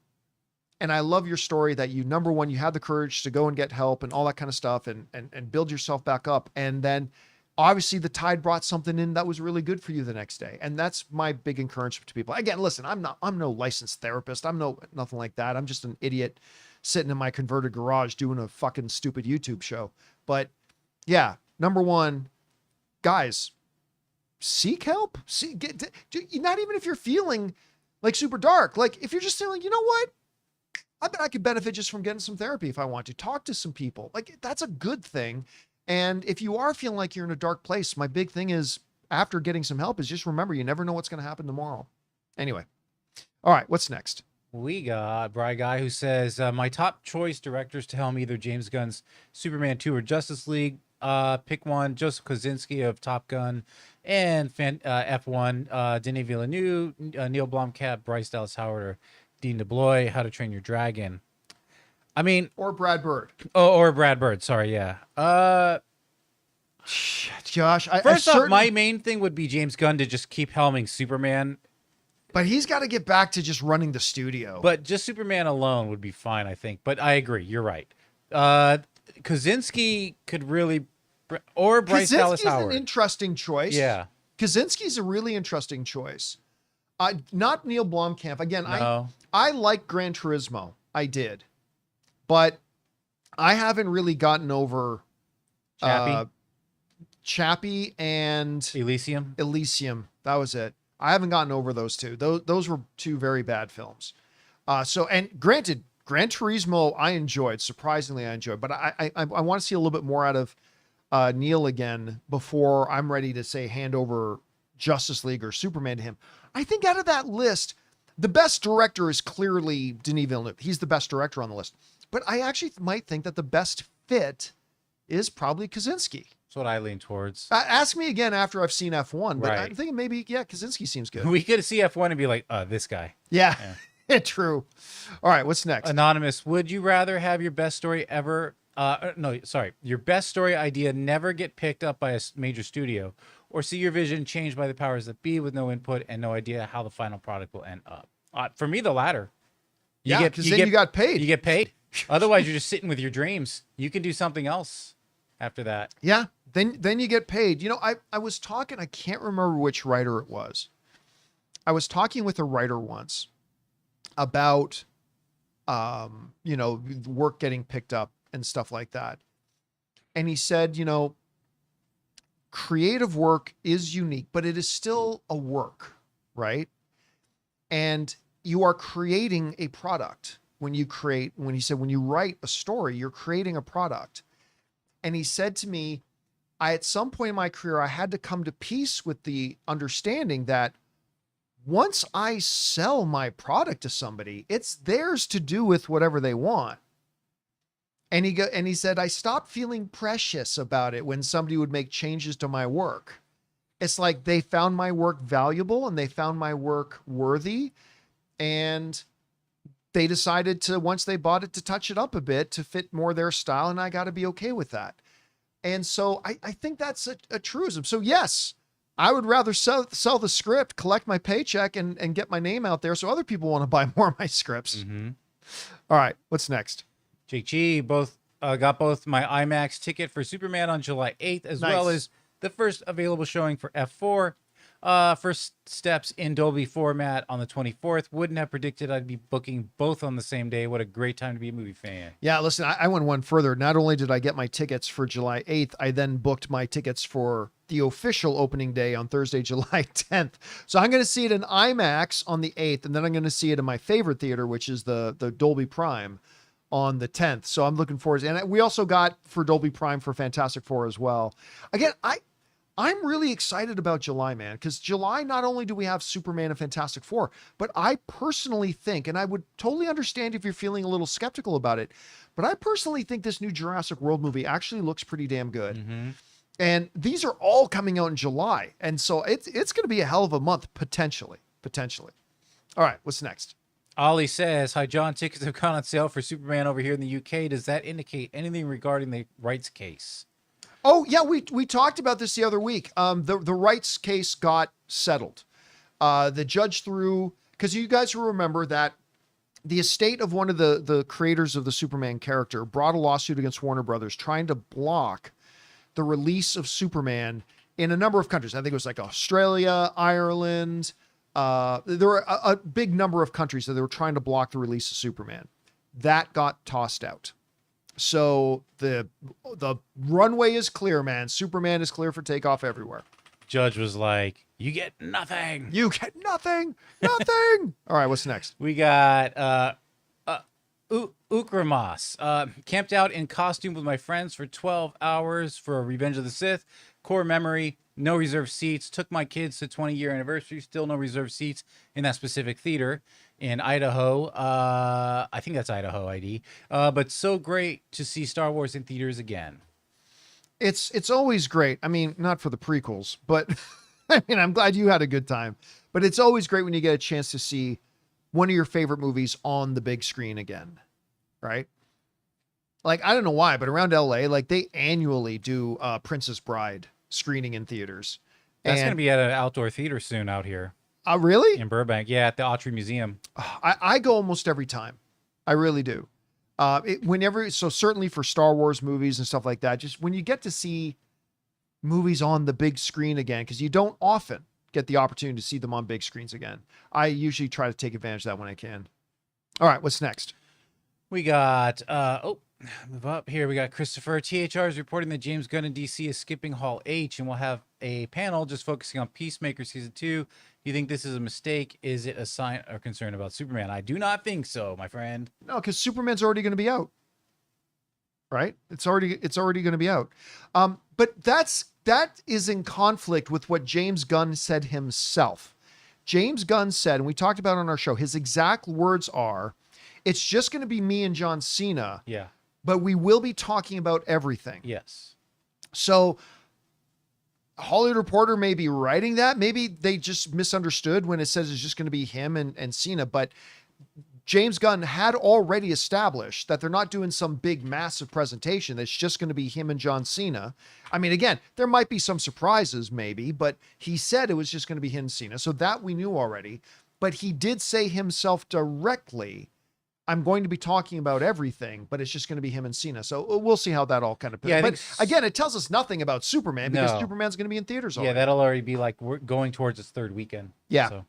and I love your story that you, number one, you had the courage to go and get help and all that kind of stuff and build yourself back up. And then obviously the tide brought something in that was really good for you the next day. And that's my big encouragement to people. Again, listen, I'm no licensed therapist. I'm nothing like that. I'm just an idiot sitting in my converted garage doing a fucking stupid YouTube show. But yeah, number one, guys, seek help. Not even if you're feeling like super dark, like if you're just feeling, you know what? I bet I could benefit just from getting some therapy if I want to. Talk to some people. Like, that's a good thing. And if you are feeling like you're in a dark place, my big thing is, after getting some help, is just remember, you never know what's going to happen tomorrow. Anyway. All right. What's next? We got Bry Guy who says, my top choice directors to helm either James Gunn's Superman 2 or Justice League. Pick one: Joseph Kosinski of Top Gun and F1, Denis Villeneuve, Neil Blomkamp, Bryce Dallas Howard, or Dean DeBlois, How to Train Your Dragon. I mean, or Brad Bird. Oh, or Brad Bird. Sorry, yeah. Josh, first off, my main thing would be James Gunn to just keep helming Superman. But he's got to get back to just running the studio. But just Superman alone would be fine, I think. But I agree, you're right. Kosinski could really, or Bryce Dallas Howard. Kosinski's an interesting choice. Yeah, Kosinski's a really interesting choice. Not Neil Blomkamp. Again, no. I like Gran Turismo. I did. But I haven't really gotten over Chappie and Elysium. That was it. I haven't gotten over those two. Those were two very bad films. And granted, Gran Turismo I enjoyed, surprisingly I enjoyed, but I want to see a little bit more out of Neil again before I'm ready to say hand over Justice League or Superman to him. I think out of that list, the best director is clearly Denis Villeneuve. He's the best director on the list. But I actually might think that the best fit is probably Kaczynski. That's what I lean towards. Ask me again after I've seen F1, but Right. I'm thinking maybe, yeah, Kaczynski seems good. We could see F1 and be like, this guy. Yeah, true. All right, what's next? Anonymous, would you rather have your best story ever, your best story idea never get picked up by a major studio, or see your vision changed by the powers that be with no input and no idea how the final product will end up? For me, the latter. Yeah, because then you got paid. You get paid. Otherwise, you're just sitting with your dreams. You can do something else after that. Yeah, then you get paid. You know, I was talking, I can't remember which writer it was. I was talking with a writer once about, work getting picked up and stuff like that. And he said, creative work is unique, but it is still a work, right? And you are creating a product when you write a story, you're creating a product. And he said to me, at some point in my career, I had to come to peace with the understanding that once I sell my product to somebody, it's theirs to do with whatever they want. And he said, I stopped feeling precious about it when somebody would make changes to my work. It's like they found my work valuable and they found my work worthy. And they decided to, once they bought it, to touch it up a bit to fit more their style. And I got to be okay with that. And so I think that's a truism. So yes, I would rather sell the script, collect my paycheck and get my name out there so other people want to buy more of my scripts. Mm-hmm. All right, what's next? Jake G got both my IMAX ticket for Superman on July 8th, as Nice. well as the first available showing for F4. First steps in Dolby format on the 24th. Wouldn't have predicted I'd be booking both on the same day. What a great time to be a movie fan. Yeah, listen, I went one further. Not only did I get my tickets for July 8th, I then booked my tickets for the official opening day on Thursday, July 10th. So I'm going to see it in IMAX on the 8th, and then I'm going to see it in my favorite theater, which is the Dolby Prime, on the 10th. So I'm looking forward to it. And we also got for Dolby Prime for Fantastic Four as well. Again, I'm really excited about July, man, because July, not only do we have Superman and Fantastic Four, but I personally think, and I would totally understand if you're feeling a little skeptical about it, but I personally think this new Jurassic World movie actually looks pretty damn good. Mm-hmm. And these are all coming out in July. And so it's going to be a hell of a month, potentially. All right, what's next? Ollie says, hi, John. Tickets have gone on sale for Superman over here in the UK. Does that indicate anything regarding the rights case? Oh, yeah, we talked about this the other week. The rights case got settled. The judge threw, because you guys will remember that the estate of one of the creators of the Superman character brought a lawsuit against Warner Brothers trying to block the release of Superman in a number of countries. I think it was like Australia, Ireland. There were a big number of countries that they were trying to block the release of Superman. That got tossed out. So the runway is clear, man. Superman is clear for takeoff everywhere. Judge was like, you get nothing. You get nothing. Nothing. All right, what's next? We got Ukramas. Camped out in costume with my friends for 12 hours for Revenge of the Sith. Core memory, no reserved seats. Took my kids to 20-year anniversary. Still no reserved seats in that specific theater in Idaho. I think that's Idaho ID. But so great to see Star Wars in theaters again. It's always great. I mean, not for the prequels, but I mean, I'm glad you had a good time. But it's always great when you get a chance to see one of your favorite movies on the big screen again, right? Like, I don't know why, but around LA, like they annually do Princess Bride screening in theaters. That's going to be at an outdoor theater soon out here. Really? In Burbank. Yeah, at the Autry Museum. I go almost every time. I really do. So certainly for Star Wars movies and stuff like that, just when you get to see movies on the big screen again, because you don't often get the opportunity to see them on big screens again. I usually try to take advantage of that when I can. All right, what's next? We got, move up here. We got Christopher. THR is reporting that James Gunn in DC is skipping Hall H and will have a panel just focusing on Peacemaker Season 2. you think this is a mistake? Is it a sign or concern about Superman? I do not think so, my friend. No, because Superman's already going to be out. Right? It's already going to be out. But that is in conflict with what James Gunn said himself. James Gunn said, and we talked about it on our show, his exact words are, it's just going to be me and John Cena. Yeah. But we will be talking about everything. Yes. So Hollywood Reporter may be writing that. Maybe they just misunderstood when it says it's just going to be him and Cena. But James Gunn had already established that they're not doing some big, massive presentation. It's just going to be him and John Cena. I mean, again, there might be some surprises maybe, but he said it was just going to be him and Cena. So that we knew already. But he did say himself directly, I'm going to be talking about everything, but it's just going to be him and Cena. So we'll see how that all kind of plays. Yeah, but again, it tells us nothing about Superman because No. Superman's going to be in theaters already. Yeah, that'll already be like we're going towards its third weekend. Yeah. So.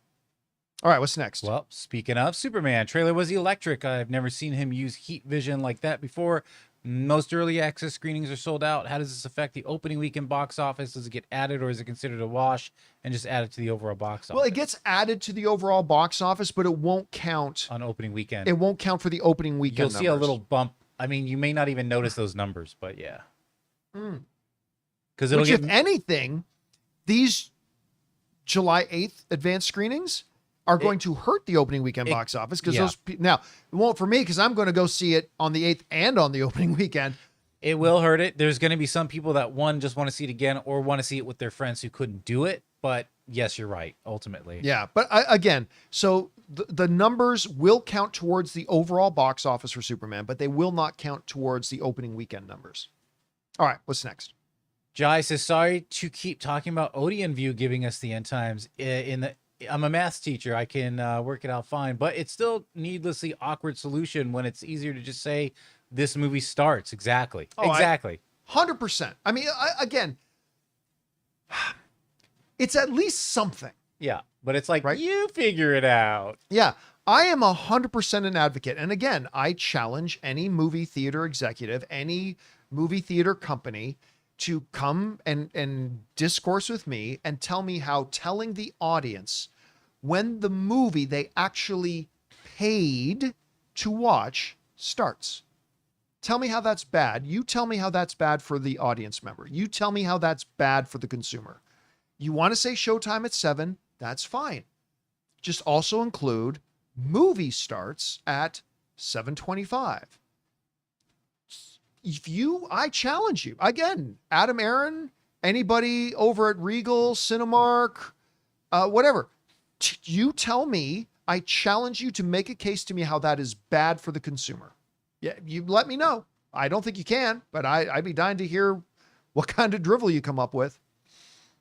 All right, what's next? Well, speaking of Superman, trailer was electric. I've never seen him use heat vision like that before. Most early access screenings are sold out. How does this affect the opening weekend box office? Does it get added or is it considered a wash and just added to the overall box office? Well, it gets added to the overall box office, but it won't count. On opening weekend. It won't count for the opening weekend You'll see a numbers. little bump. I mean, you may not even notice those numbers, but yeah. Because Which, if anything, these July 8th advanced screenings are going to hurt the opening weekend box office because now it won't for me because I'm going to go see it on the 8th and on the opening weekend. It will hurt it. There's going to be some people that just want to see it again or want to see it with their friends who couldn't do it. But yes, you're right. Ultimately. Yeah. But again, so the numbers will count towards the overall box office for Superman, but they will not count towards the opening weekend numbers. All right. What's next? Jai says, sorry to keep talking about Odeon View giving us the end times. I'm a math teacher. I can work it out fine, but it's still needlessly awkward solution when it's easier to just say this movie starts. Exactly. Oh, exactly. 100%. I mean, again, it's at least something. Yeah. But it's like, Right? you figure it out. Yeah. I am 100% an advocate. And again, I challenge any movie theater executive, any movie theater company to come and discourse with me and tell me how telling the audience when the movie they actually paid to watch starts. Tell me how that's bad. You tell me how that's bad for the audience member. You tell me how that's bad for the consumer. You want to say showtime at 7? That's fine. Just also include movie starts at 7:25. I challenge you again, Adam Aaron, anybody over at Regal, Cinemark, whatever. You tell me, I challenge you to make a case to me how that is bad for the consumer. Yeah, you let me know. I don't think you can, but I'd be dying to hear what kind of drivel you come up with.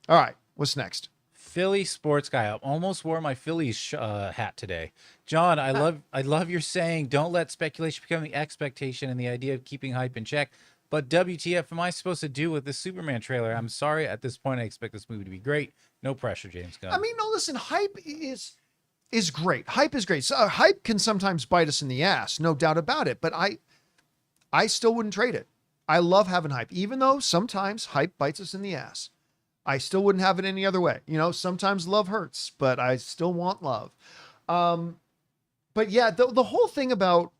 All right, what's next? Philly sports guy. I almost wore my Phillies hat today. John, I love your saying, don't let speculation become the expectation and the idea of keeping hype in check. But WTF am I supposed to do with this Superman trailer? I'm sorry. At this point, I expect this movie to be great. No pressure, James Gunn. I mean, no, listen, hype is great. Hype is great. So hype can sometimes bite us in the ass, no doubt about it. But I still wouldn't trade it. I love having hype, even though sometimes hype bites us in the ass. I still wouldn't have it any other way. You know, sometimes love hurts, but I still want love. But yeah, the whole thing about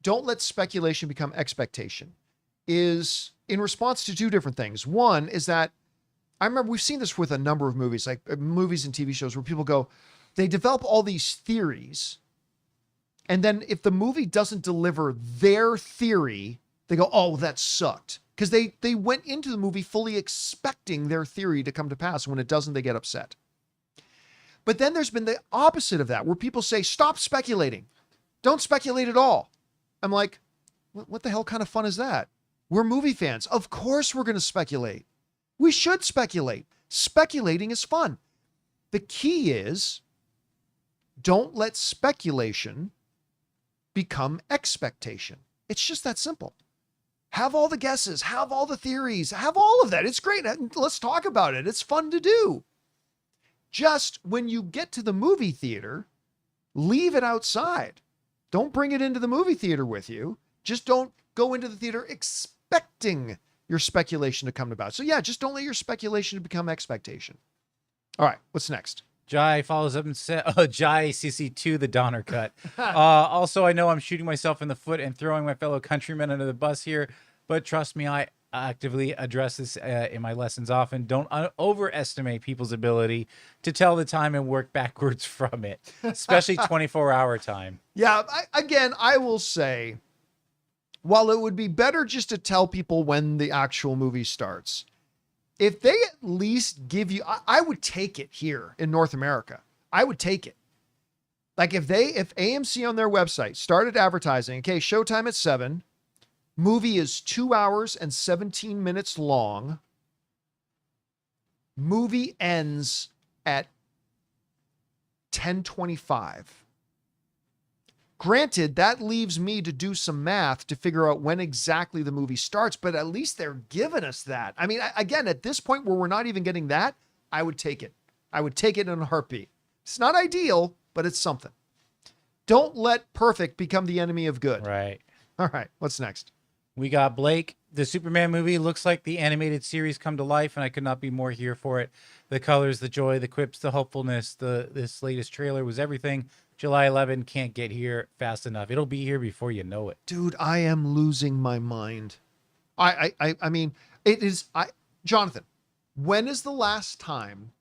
don't let speculation become expectation is in response to two different things. One is that I remember we've seen this with a number of movies, like movies and TV shows where people go, they develop all these theories. And then if the movie doesn't deliver their theory, they go, oh, that sucked. Because they went into the movie fully expecting their theory to come to pass. When it doesn't, they get upset. But then there's been the opposite of that, where people say, stop speculating. Don't speculate at all. I'm like, what the hell kind of fun is that? We're movie fans. Of course we're going to speculate. We should speculate. Speculating is fun. The key is don't let speculation become expectation. It's just that simple. Have all the guesses, have all the theories, have all of that. It's great. Let's talk about it. It's fun to do. Just when you get to the movie theater, leave it outside. Don't bring it into the movie theater with you. Just don't go into the theater expecting your speculation to come about. So yeah, just don't let your speculation become expectation. All right, what's next? Jai follows up and said, "Oh, Jai CC2, the Donner cut." Also, I know I'm shooting myself in the foot and throwing my fellow countrymen under the bus here, but trust me, I actively address this in my lessons often. Don't overestimate people's ability to tell the time and work backwards from it, especially 24-hour time. Yeah, I will say, while it would be better just to tell people when the actual movie starts, if they at least give you, I would take it here in North America. I would take it. Like if AMC on their website started advertising, okay, showtime at 7, movie is 2 hours and 17 minutes long. Movie ends at 10:25. Granted, that leaves me to do some math to figure out when exactly the movie starts, but at least they're giving us that. I mean, again, at this point where we're not even getting that, I would take it. I would take it in a heartbeat. It's not ideal, but it's something. Don't let perfect become the enemy of good. Right. All right. What's next? We got Blake. The Superman movie looks like the animated series come to life, and I could not be more here for it. The colors, the joy, the quips, the hopefulness. This latest trailer was everything. July 11 can't get here fast enough. It'll be here before you know it. Dude, I am losing my mind. I mean, it is. Jonathan, when is the last time?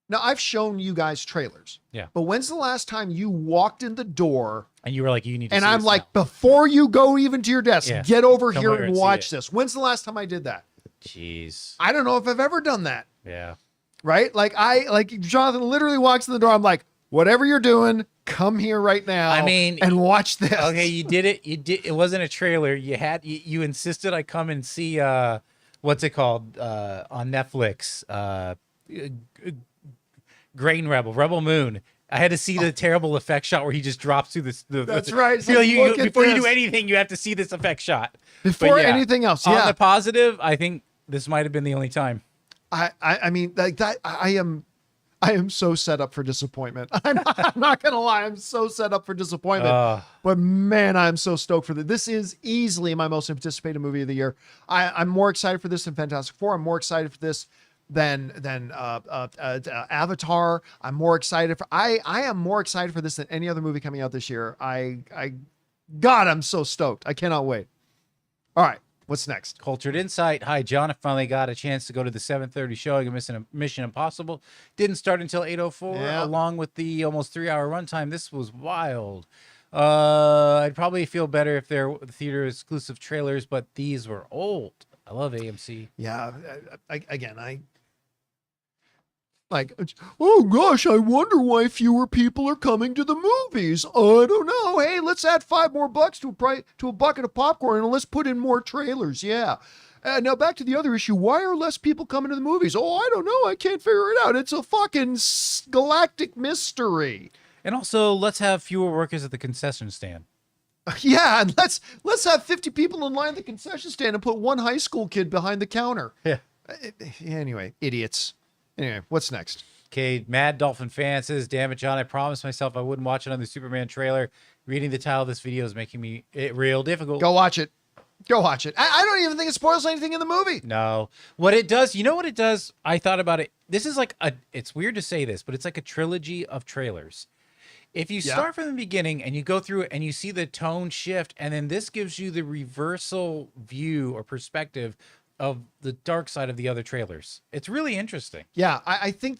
Now, I've shown you guys trailers. Yeah. But when's the last time you walked in the door And you were like, you need to and see I'm this like, now. before you go even to your desk, Yeah. get over Come here over and and see watch it. this. When's the last time I did that? Jeez. I don't know if I've ever done that. Yeah. Right? Like Jonathan literally walks in the door. I'm like, whatever you're doing, come here right now. I mean, and watch this. Okay, you did it. You did. It wasn't a trailer. You insisted I come and see what's it called on Netflix? Grain Rebel Moon. I had to see the terrible effect shot where he just drops through this. That's right. It's You know, like, look at before you this. do anything, you have to see this effect shot. Before But yeah, anything else. On Yeah. the positive, I think this might have been the only time. I mean, like that, I am so set up for disappointment. I'm not gonna lie, I'm so set up for disappointment. But man, I'm so stoked for this. This is easily my most anticipated movie of the year. I'm more excited for this than Fantastic Four. I'm more excited for this than Avatar. I'm more excited for. I am more excited for this than any other movie coming out this year. God, I'm so stoked. I cannot wait. All right. What's next? Cultured Insight. Hi, John. I finally got a chance to go to the 7:30 showing of Mission Impossible. Didn't start until 8:04, Yeah. along with the almost 3-hour runtime. This was wild. I'd probably feel better if they're theater exclusive trailers, but these were old. I love AMC. Yeah. Like, oh gosh, I wonder why fewer people are coming to the movies. I don't know. Hey, let's add $5 more to a bucket of popcorn and let's put in more trailers. Yeah. Now back to the other issue. Why are less people coming to the movies? Oh, I don't know. I can't figure it out. It's a fucking galactic mystery. And also, let's have fewer workers at the concession stand. Yeah, and let's have 50 people in line at the concession stand and put one high school kid behind the counter. Yeah. Anyway, idiots. Anyway, what's next? Okay, Mad Dolphin Fan says, damn it, John, I promised myself I wouldn't watch another Superman trailer. Reading the title of this video is making it real difficult. Go watch it. Go watch it. I don't even think it spoils anything in the movie. No. What it does, you know what it does? I thought about it. This is like it's weird to say this, but it's like a trilogy of trailers. If you start from the beginning and you go through it and you see the tone shift, and then this gives you the reversal view or perspective of the dark side of the other trailers. It's really interesting. Yeah, I think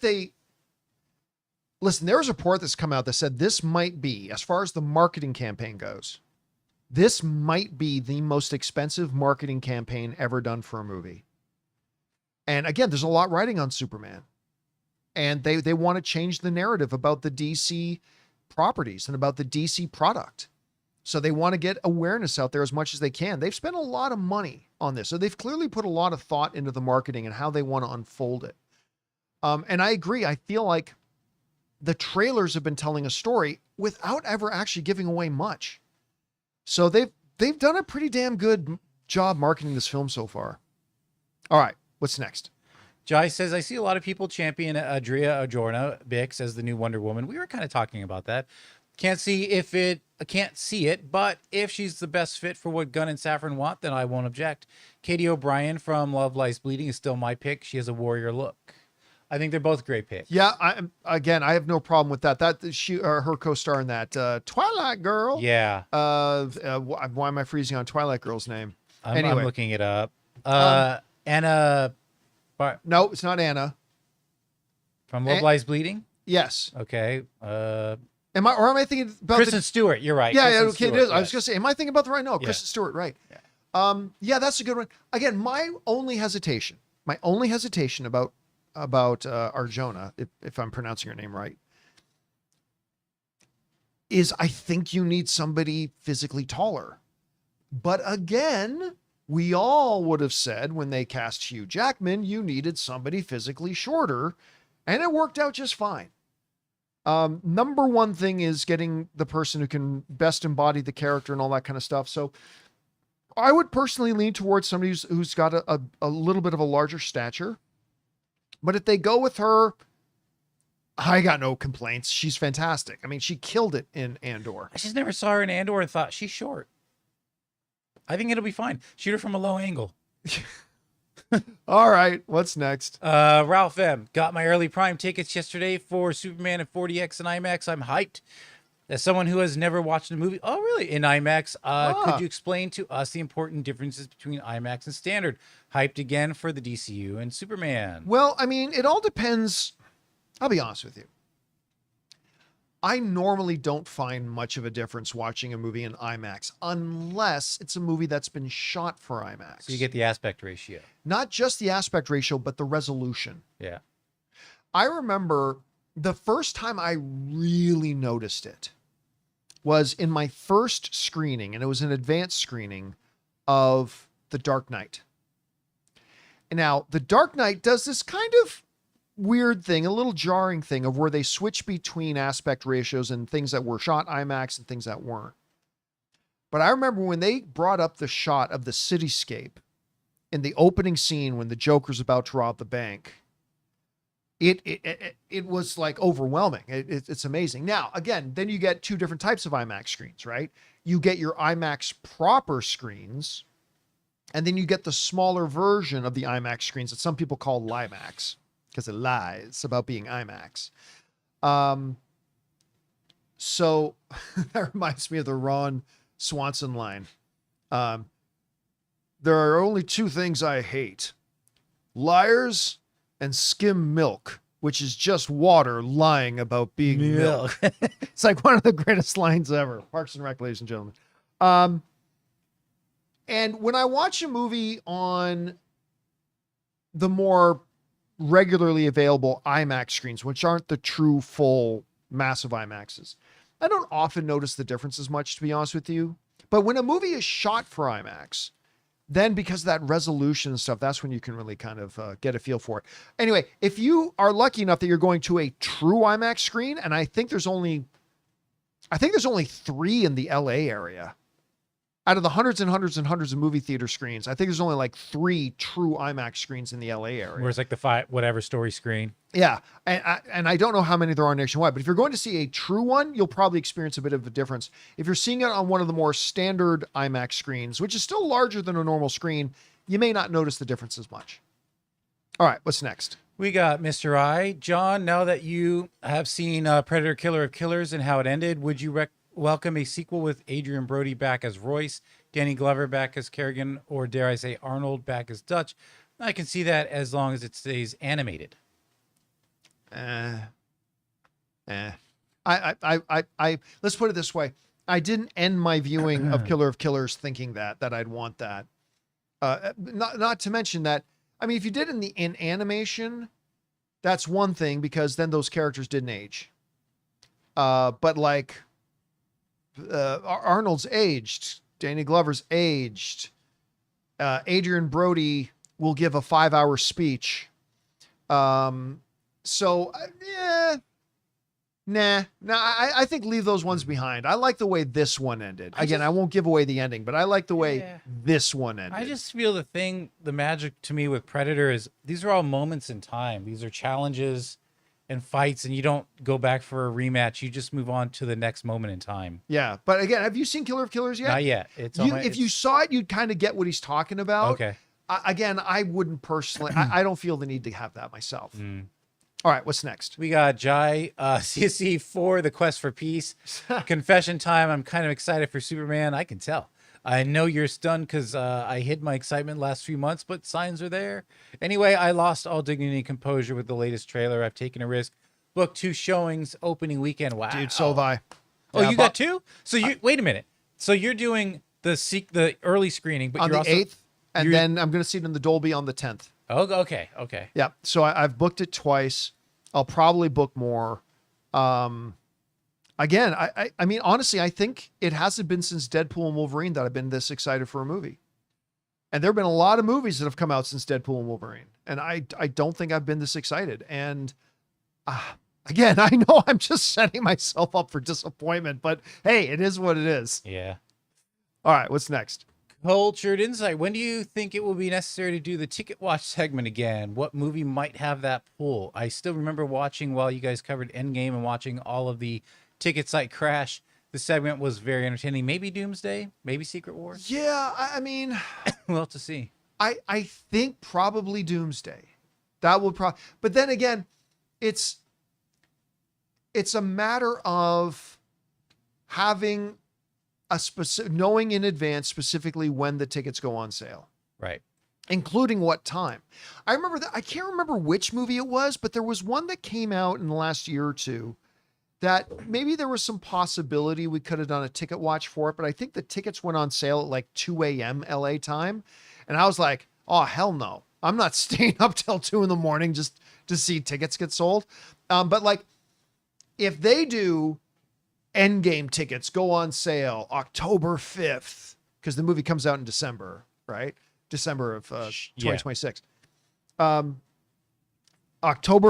listen, there was a report that's come out that said this might be, as far as the marketing campaign goes, this might be the most expensive marketing campaign ever done for a movie. And again, there's a lot riding on Superman. And they want to change the narrative about the DC properties and about the DC product. So they want to get awareness out there as much as they can. They've spent a lot of money on this. So they've clearly put a lot of thought into the marketing and how they want to unfold it. And I agree. I feel like the trailers have been telling a story without ever actually giving away much. So they've done a pretty damn good job marketing this film so far. All right, what's next? Jai says, I see a lot of people champion Adria Arjona Bix as the new Wonder Woman. We were kind of talking about that. Can't see it, but if she's the best fit for what Gunn and Safran want, then I won't object. Katie O'Brien from Love Lies Bleeding is still my pick. She has a warrior look. I think they're both great picks. Yeah, I have no problem with that. Her co-star in that Twilight Girl. Yeah. Why am I freezing on Twilight Girl's name? I'm Anyway. looking it up. Anna No, it's not Anna. from Love Lies Bleeding. Yes. Okay. Am I thinking about Kristen Stewart. You're right. Yeah, Kristen okay, Stewart, it is. I was yes. gonna say, am I thinking about the right? No, Yeah. Kristen Stewart, right? Yeah, that's a good one. Again, my only hesitation about Arjona, if I'm pronouncing her name right, is I think you need somebody physically taller. But again, we all would have said when they cast Hugh Jackman, you needed somebody physically shorter, and it worked out just fine. Number one thing is getting the person who can best embody the character and all that kind of stuff. So I would personally lean towards somebody who's got a little bit of a larger stature. But if they go with her, I got no complaints. She's fantastic. I mean, she killed it in Andor. I just never saw her in Andor and thought she's short. I think it'll be fine. Shoot her from a low angle. All right, what's next? Ralph M. Got my early Prime tickets yesterday for Superman and 40X and IMAX. I'm hyped. As someone who has never watched a movie, oh really, in IMAX, could you explain to us the important differences between IMAX and standard? Hyped again for the DCU and Superman. Well, I mean, it all depends. I'll be honest with you. I normally don't find much of a difference watching a movie in IMAX unless it's a movie that's been shot for IMAX. So you get the aspect ratio. Not just the aspect ratio, but the resolution. Yeah. I remember the first time I really noticed it was in my first screening, and it was an advanced screening of The Dark Knight. And now, The Dark Knight does this kind of weird thing, a little jarring thing of where they switch between aspect ratios and things that were shot IMAX and things that weren't. But I remember when they brought up the shot of the cityscape in the opening scene when the Joker's about to rob the bank, it was like overwhelming. It's amazing. Now, again, then you get two different types of IMAX screens, right? You get your IMAX proper screens, and then you get the smaller version of the IMAX screens that some people call LIMAX because it lies about being IMAX. So that reminds me of the Ron Swanson line. There are only two things I hate: liars and skim milk, which is just water lying about being milk. It's like one of the greatest lines ever. Parks and Rec, ladies and gentlemen. And when I watch a movie on the more regularly available IMAX screens, which aren't the true full massive IMAXs, I don't often notice the difference as much, to be honest with you. But when a movie is shot for IMAX, then because of that resolution and stuff, that's when you can really kind of get a feel for it. Anyway, if you are lucky enough that you're going to a true IMAX screen, and I think there's only 3 in the LA area. Out of the hundreds and hundreds and hundreds of movie theater screens, I think there's only like 3 true IMAX screens in the LA area. Whereas like the whatever story screen. Yeah. And I don't know how many there are nationwide, but if you're going to see a true one, you'll probably experience a bit of a difference. If you're seeing it on one of the more standard IMAX screens, which is still larger than a normal screen, you may not notice the difference as much. All right, what's next? We got Mr. I. John, now that you have seen Predator Killer of Killers and how it ended, would you welcome a sequel with Adrian Brody back as Royce, Danny Glover back as Kerrigan, or dare I say Arnold back as Dutch? I can see that as long as it stays animated. Let's put it this way. I didn't end my viewing of Killer of Killers thinking that I'd want that. Not to mention that, I mean, if you did in animation, that's one thing because then those characters didn't age. But like, Arnold's aged, Danny Glover's aged, Adrian Brody will give a 5-hour speech. I think leave those ones behind. I like the way this one ended. Again, I won't give away the ending, but I like the way this one ended. I just feel the magic to me with Predator is these are all moments in time. These are challenges and fights, and you don't go back for a rematch. You just move on to the next moment in time. Yeah, but again, have you seen Killer of Killers yet? Not yet. If you saw it, you'd kind of get what he's talking about. Okay. Again, I wouldn't personally. I don't feel the need to have that myself. All right, what's next? We got Jai, CSC 4, The Quest for Peace. Confession time. I'm kind of excited for Superman. I can tell. I know you're stunned because I hid my excitement last few months, but signs are there. Anyway, I lost all dignity and composure with the latest trailer. I've taken a risk. Booked 2 showings opening weekend. Wow. Dude, so have I. Oh, Yeah, you got 2? So you wait a minute. So you're doing the early screening, but on you're the also 8th, and then I'm going to see it in the Dolby on the 10th. Oh, okay. Yeah. So I've booked it twice. I'll probably book more. Again, I mean, honestly, I think it hasn't been since Deadpool and Wolverine that I've been this excited for a movie. And there have been a lot of movies that have come out since Deadpool and Wolverine. And I don't think I've been this excited. And again, I know I'm just setting myself up for disappointment, but hey, it is what it is. Yeah. All right. What's next? Cultured Insight. When do you think it will be necessary to do the ticket watch segment again? What movie might have that pull? I still remember watching while you guys covered Endgame and watching all of the ticket site crash. The segment was very entertaining. Maybe Doomsday, maybe Secret Wars. Yeah. I mean, We'll have to see. I think probably Doomsday. That would probably, but then again, it's a matter of having a specific, knowing in advance specifically when the tickets go on sale, Right. including what time. I remember that. I can't remember which movie it was, but there was one that came out in the last year or two that maybe there was some possibility we could have done a ticket watch for it, but I think the tickets went on sale at like 2 a.m. LA time. And I was like, oh, hell no. I'm not staying up till 2 a.m. just to see tickets get sold. But like, if they do Endgame tickets go on sale October 5th, because the movie comes out in December, right? December of 2026. October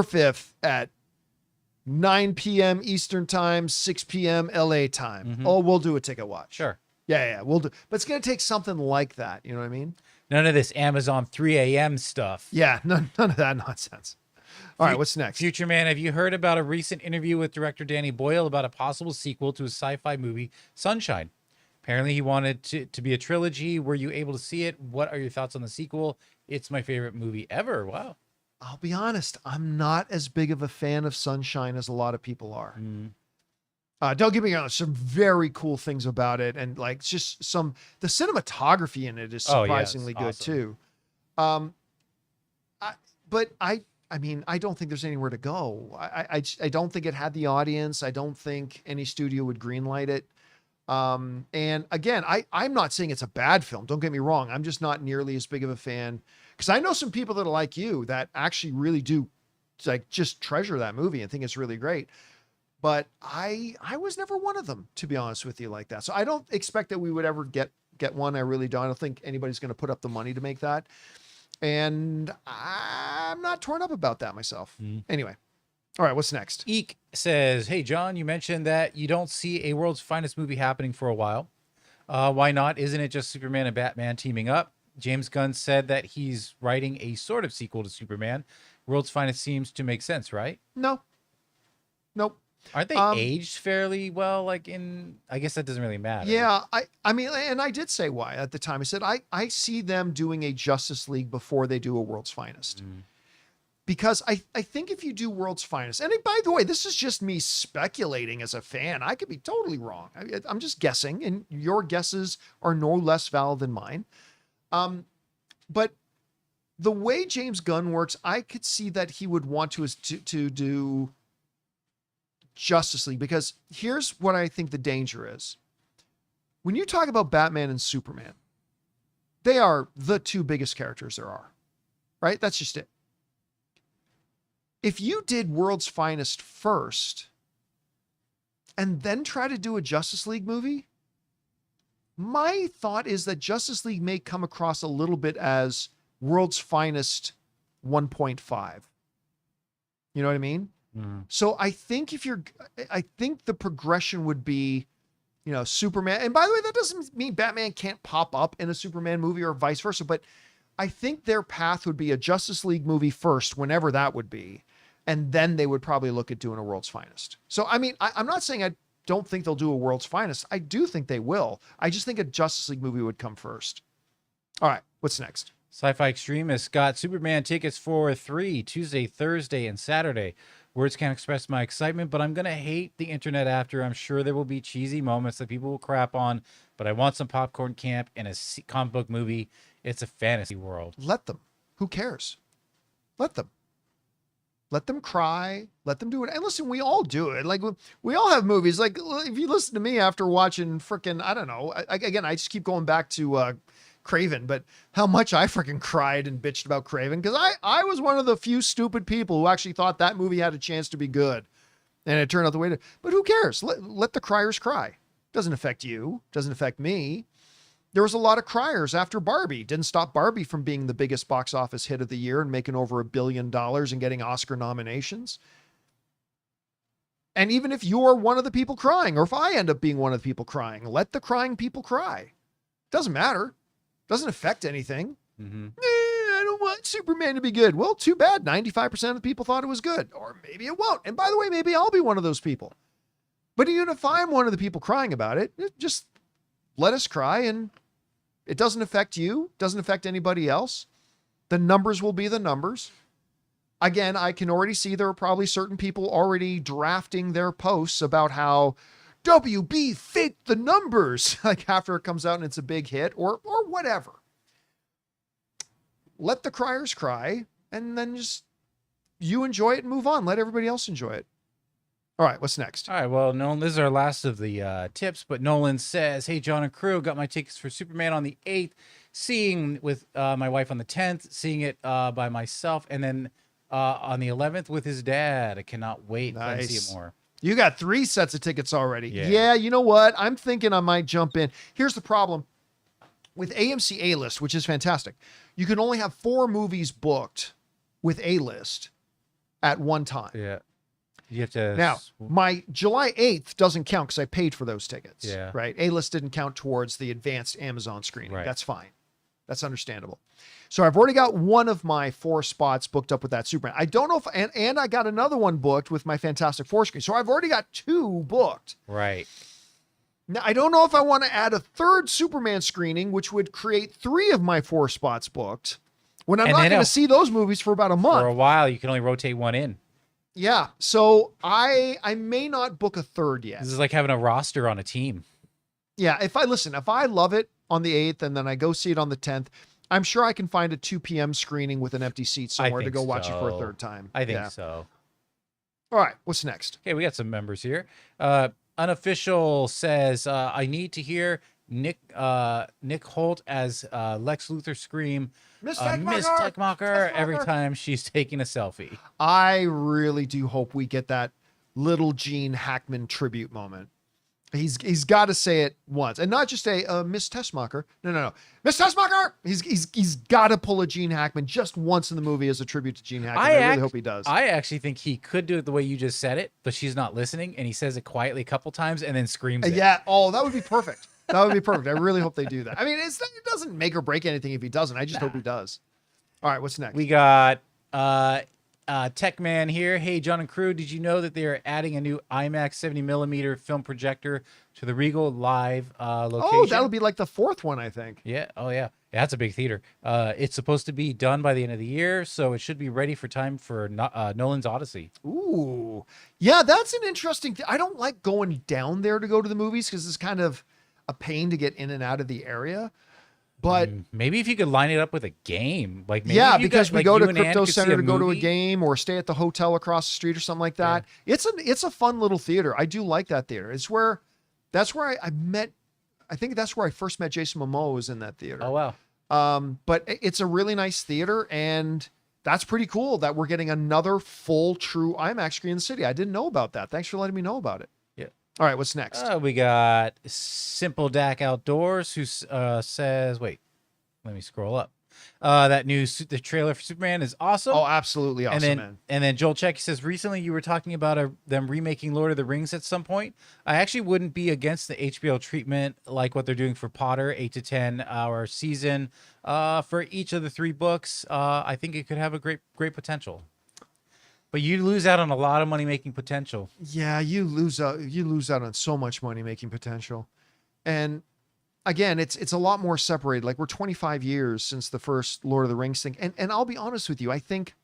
5th at 9 p.m. Eastern time, 6 p.m. LA time. Mm-hmm. Oh, we'll do a ticket watch. Sure. Yeah, we'll do. But it's going to take something like that. You know what I mean? None of this Amazon 3 a.m. stuff. Yeah, none of that nonsense. All right, what's next? Future Man, have you heard about a recent interview with director Danny Boyle about a possible sequel to his sci-fi movie, Sunshine? Apparently he wanted to be a trilogy. Were you able to see it? What are your thoughts on the sequel? It's my favorite movie ever. Wow. I'll be honest. I'm not as big of a fan of Sunshine as a lot of people are. Don't get me wrong. Some very cool things about it. And like just the cinematography in it is surprisingly good too. But I mean, I don't think there's anywhere to go. I don't think it had the audience. I don't think any studio would greenlight it. And again, I'm not saying it's a bad film. Don't get me wrong. I'm just not nearly as big of a fan because I know some people that are like you that actually really do like just treasure that movie and think it's really great. But I was never one of them, to be honest with you, like that. So I don't expect that we would ever get one. I really don't. I don't think anybody's going to put up the money to make that. And I'm not torn up about that myself. Anyway. All right, what's next? Eek says, hey, John, you mentioned that you don't see a world's finest movie happening for a while. Why not? Isn't it just Superman and Batman teaming up? James Gunn said that he's writing a sort of sequel to Superman. World's finest seems to make sense, right? No. Nope. Aren't they aged fairly well? Like I guess that doesn't really matter. Yeah, I mean, and I did say why at the time. I said, I see them doing a Justice League before they do a World's Finest. Because I think if you do World's Finest, and by the way, this is just me speculating as a fan. I could be totally wrong. I'm just guessing, and your guesses are no less valid than mine. But the way James Gunn works, I could see that he would want to do Justice League, because here's what I think the danger is. When you talk about Batman and Superman, they are the two biggest characters there are, right? That's just it. If you did World's Finest first and then try to do a Justice League movie, my thought is that Justice League may come across a little bit as World's Finest 1.5. You know what I mean? So I think I think the progression would be, you know, Superman. And by the way, that doesn't mean Batman can't pop up in a Superman movie or vice versa, but I think their path would be a Justice League movie first, whenever that would be. And then they would probably look at doing a World's Finest. So, I mean, I'm not saying I don't think they'll do a World's Finest. I do think they will. I just think a Justice League movie would come first. All right, what's next? Sci-Fi Extremist got Superman tickets for 3 Tuesday, Thursday, and Saturday. Words can't express my excitement, but I'm going to hate the internet after. I'm sure there will be cheesy moments that people will crap on, but I want some popcorn camp and a comic book movie. It's a fantasy world. Let them. Who cares? Let them. Let them cry. Let them do it. And listen, we all do it. Like, we all have movies. Like, if you listen to me after watching frickin', I don't know. Again, I just keep going back to Craven, but how much I freaking cried and bitched about Craven, because I was one of the few stupid people who actually thought that movie had a chance to be good, and it turned out the way to. But who cares? Let the criers cry. Doesn't affect you. Doesn't affect me. There was a lot of criers after Barbie. Didn't stop Barbie from being the biggest box office hit of the year and making over $1 billion and getting Oscar nominations. And even if you're one of the people crying, or if I end up being one of the people crying, let the crying people cry. Doesn't matter. Doesn't affect anything. I don't want Superman to be good. Well, too bad. 95% of the people thought it was good. Or maybe it won't. And by the way, maybe I'll be one of those people. But even if I'm one of the people crying about it, just let us cry, and it doesn't affect you. Doesn't affect anybody else. The numbers will be the numbers. Again, I can already see there are probably certain people already drafting their posts about how WB faked the numbers, like after it comes out and it's a big hit, or whatever. Let the criers cry, and then just you enjoy it and move on. Let everybody else enjoy it. All right, what's next? All right, well, Nolan, this is our last of the tips, but Nolan says, hey, John and crew, got my tickets for Superman on the 8th, seeing with my wife on the 10th, seeing it by myself, and then on the 11th with his dad. I cannot wait to see it more. You got 3 sets of tickets already. Yeah, you know what? I'm thinking I might jump in. Here's the problem. With AMC A-List, which is fantastic, you can only have 4 movies booked with A-List at one time. Yeah. You have to. Now, my July 8th doesn't count because I paid for those tickets. Yeah. Right? A-List didn't count towards the advanced Amazon screening. Right. That's fine. That's understandable. So I've already got one of my 4 spots booked up with that Superman. I don't know if, and I got another one booked with my Fantastic Four screen. So I've already got 2 booked. Right. Now, I don't know if I want to add a 3rd Superman screening, which would create 3 of my 4 spots booked, when I'm not going to see those movies for about a month. For a while, you can only rotate one in. Yeah. So I may not book a 3rd yet. This is like having a roster on a team. Yeah. If I love it on the 8th and then I go see it on the 10th, I'm sure I can find a 2 p.m. screening with an empty seat somewhere to go watch it for a 3rd time. I think so. All right. What's next? Okay, we got some members here. Unofficial says, I need to hear Nick Holt as Lex Luthor scream, Miss Techmocker, every time she's taking a selfie. I really do hope we get that little Gene Hackman tribute moment. He's got to say it once, and not just say Miss Tessmacher. No, Miss Tessmacher. He's got to pull a Gene Hackman just once in the movie as a tribute to Gene Hackman. I really hope he does. I actually think he could do it the way you just said it, but she's not listening, and he says it quietly a couple times and then screams it. Yeah. Oh, that would be perfect. That would be perfect. I really hope they do that. I mean, it doesn't make or break anything if he doesn't. I just hope he does. All right, what's next? We got Tech Man here. Hey, John and crew, did you know that they are adding a new IMAX 70mm film projector to the Regal Live location? Oh, that'll be like the 4th one, I think. Yeah. Oh, yeah. Yeah, that's a big theater. It's supposed to be done by the end of the year, so it should be ready for time for Nolan's Odyssey. Ooh. Yeah, that's an interesting thing. I don't like going down there to go to the movies because it's kind of a pain to get in and out of the area. But maybe if you could line it up with a game, like maybe because we go to Crypto Center to go to a game or stay at the hotel across the street or something like that. Yeah. It's a fun little theater. I do like that theater. That's where I met. I think that's where I first met Jason Momoa, was in that theater. Oh wow. But it's a really nice theater, and that's pretty cool that we're getting another full true IMAX screen in the city. I didn't know about that. Thanks for letting me know about it. All right, what's next? We got Simple Dak Outdoors, who says, wait, let me scroll up. The trailer for Superman is awesome. Oh, absolutely awesome, man. And then Joel Check says, recently you were talking about them remaking Lord of the Rings at some point. I actually wouldn't be against the HBO treatment, like what they're doing for Potter, 8 to 10 hour season for each of the 3 books. I think it could have a great potential. But you lose out on a lot of money making potential. Yeah, you lose out on so much money making potential. And again, it's a lot more separated. Like we're 25 years since the first Lord of the Rings thing. And I'll be honest with you, I think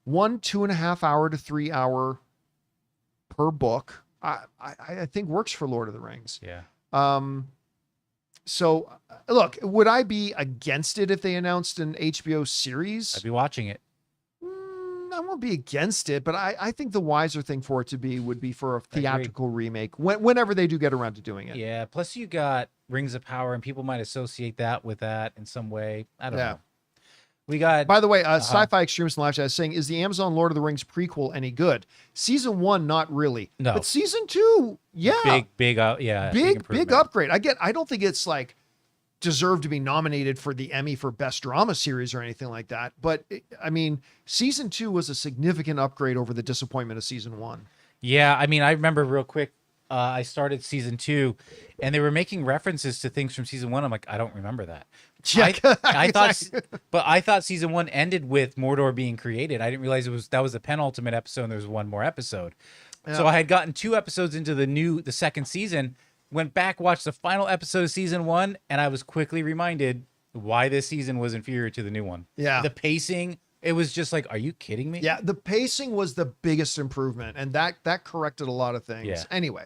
2.5 hour to 3 hour per book, I think works for Lord of the Rings. Yeah. So look, would I be against it if they announced an HBO series? I'd be watching it. I won't be against it, but I think the wiser thing for it to be would be for a theatrical remake whenever they do get around to doing it. Yeah. Plus, you got Rings of Power, and people might associate that with that in some way. I don't know. We got. By the way, Sci-Fi Extremist in Live Chat is saying, is the Amazon Lord of the Rings prequel any good? Season 1, not really. No. But season 2, yeah. Big Big upgrade. I don't think it's like deserved to be nominated for the Emmy for Best Drama Series or anything like that. But I mean, season 2 was a significant upgrade over the disappointment of season 1. Yeah, I mean, I remember real quick. I started season 2, and they were making references to things from season 1. I'm like, I don't remember that. Yeah, I thought season 1 ended with Mordor being created. I didn't realize that was the penultimate episode, and there was one more episode. Yeah. So I had gotten 2 episodes into the second season, went back, watched the final episode of season 1, and I was quickly reminded why this season was inferior to the new one. Yeah, the pacing. It was just like, are you kidding me? Yeah, the pacing was the biggest improvement, and that corrected a lot of things. Yeah. Anyway,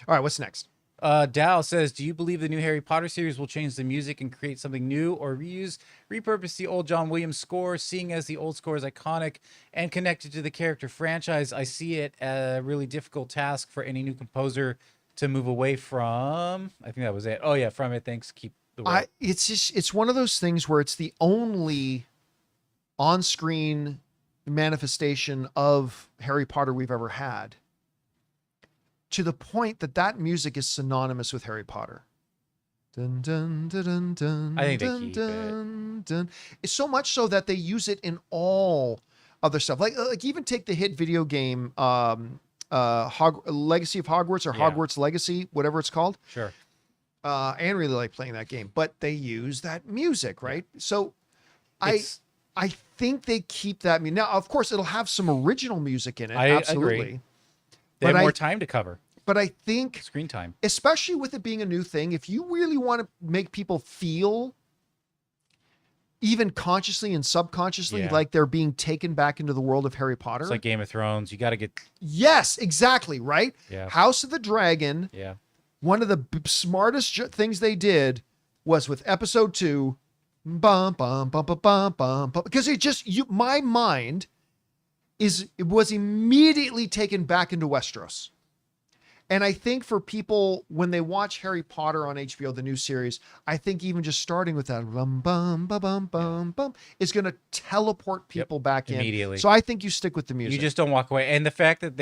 all right, what's next? Dow says, do you believe the new Harry Potter series will change the music and create something new, or repurpose the old John Williams score, seeing as the old score is iconic and connected to the character franchise? I see it a really difficult task for any new composer to move away from. I think that was it. Oh yeah, from it. Thanks. Keep the word. It's one of those things where it's the only on-screen manifestation of Harry Potter we've ever had, to the point that music is synonymous with Harry Potter. Dun, dun, dun, dun, dun, I think they dun, keep dun, dun. It's so much so that they use it in all other stuff. Like even take the hit video game Legacy of Hogwarts, or Hogwarts Legacy, whatever it's called. Sure. Anne really liked playing that game, but they use that music, right? So I think they keep that. Now, of course, it'll have some original music in it. Absolutely. Agree. They have more time to cover. But I think screen time, especially with it being a new thing, if you really want to make people feel, even consciously and subconsciously, like they're being taken back into the world of Harry Potter. It's like Game of Thrones. You got to get. Yes, exactly. Right. Yeah. House of the Dragon. Yeah. One of the smartest things they did was with episode 2. Bum, bum, bum, bum, bum, bum, bum, because my mind was immediately taken back into Westeros. And I think for people, when they watch Harry Potter on HBO, the new series, I think even just starting with that bum, bum, bum, bum, bum, bum, is going to teleport people back in immediately. So I think you stick with the music. You just don't walk away. And the fact that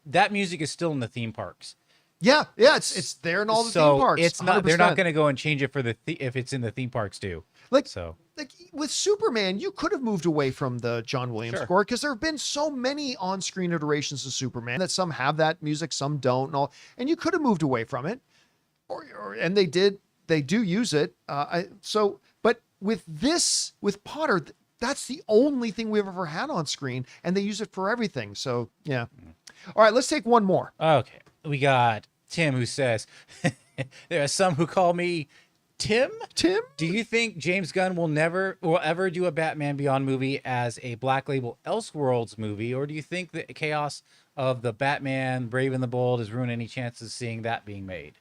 that music is still in the theme parks. Yeah, it's there in all the theme parks. It's not. 100%. They're not going to go and change it for if it's in the theme parks too. Like with Superman, you could have moved away from the John Williams score, because there have been so many on-screen iterations of Superman that some have that music, some don't, and you could have moved away from it, and they do use it. But with Potter, that's the only thing we've ever had on screen, and they use it for everything. So yeah. All right, let's take one more. Okay, we got Tim, who says, there are some who call me Tim? Do you think James Gunn will ever do a Batman Beyond movie as a Black Label Elseworlds movie, or do you think the chaos of the Batman Brave and the Bold has ruined any chances of seeing that being made?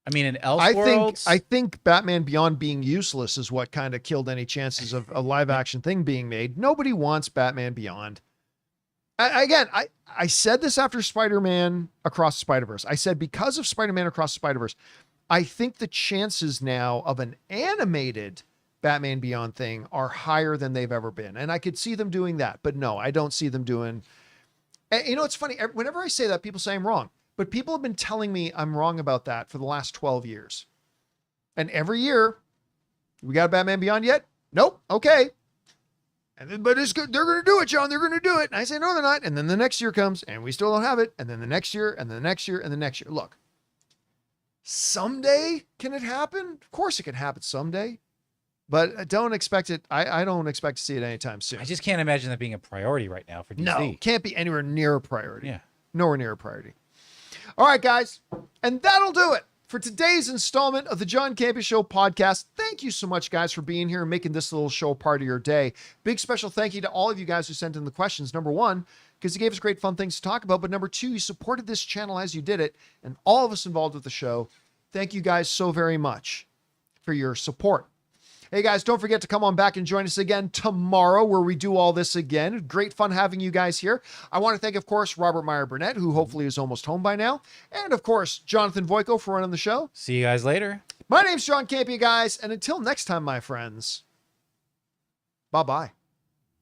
I mean, in Elseworlds, I think Batman Beyond being useless is what kind of killed any chances of a live action thing being made. Nobody wants Batman Beyond. I said this after Spider-Man Across the Spider-Verse. I said, because of Spider-Man Across the Spider-Verse, I think the chances now of an animated Batman Beyond thing are higher than they've ever been. And I could see them doing that, but no, I don't see them doing. You know, it's funny. Whenever I say that, people say I'm wrong, but people have been telling me I'm wrong about that for the last 12 years. And every year, we got a Batman Beyond yet? Nope. Okay. And then, but it's good. They're going to do it, John. They're going to do it. And I say, no, they're not. And then the next year comes and we still don't have it. And then the next year, and then the next year, and the next year. Look, someday, can it happen? Of course it can happen someday, but I don't expect it. I don't expect to see it anytime soon. I just can't imagine that being a priority right now for DC. No, can't be anywhere near a priority. Yeah. Nowhere near a priority. All right, guys. And that'll do it for today's installment of the John Campea Show podcast. Thank you so much, guys, for being here and making this little show part of your day. Big special thank you to all of you guys who sent in the questions. Number one, because you gave us great fun things to talk about. But number two, you supported this channel as you did it. And all of us involved with the show, thank you guys so very much for your support. Hey guys, don't forget to come on back and join us again tomorrow where we do all this again. Great fun having you guys here. I want to thank, of course, Robert Meyer Burnett, who hopefully is almost home by now. And of course, Jonathan Voico for running the show. See you guys later. My name's John Campea, guys. And until next time, my friends, bye-bye.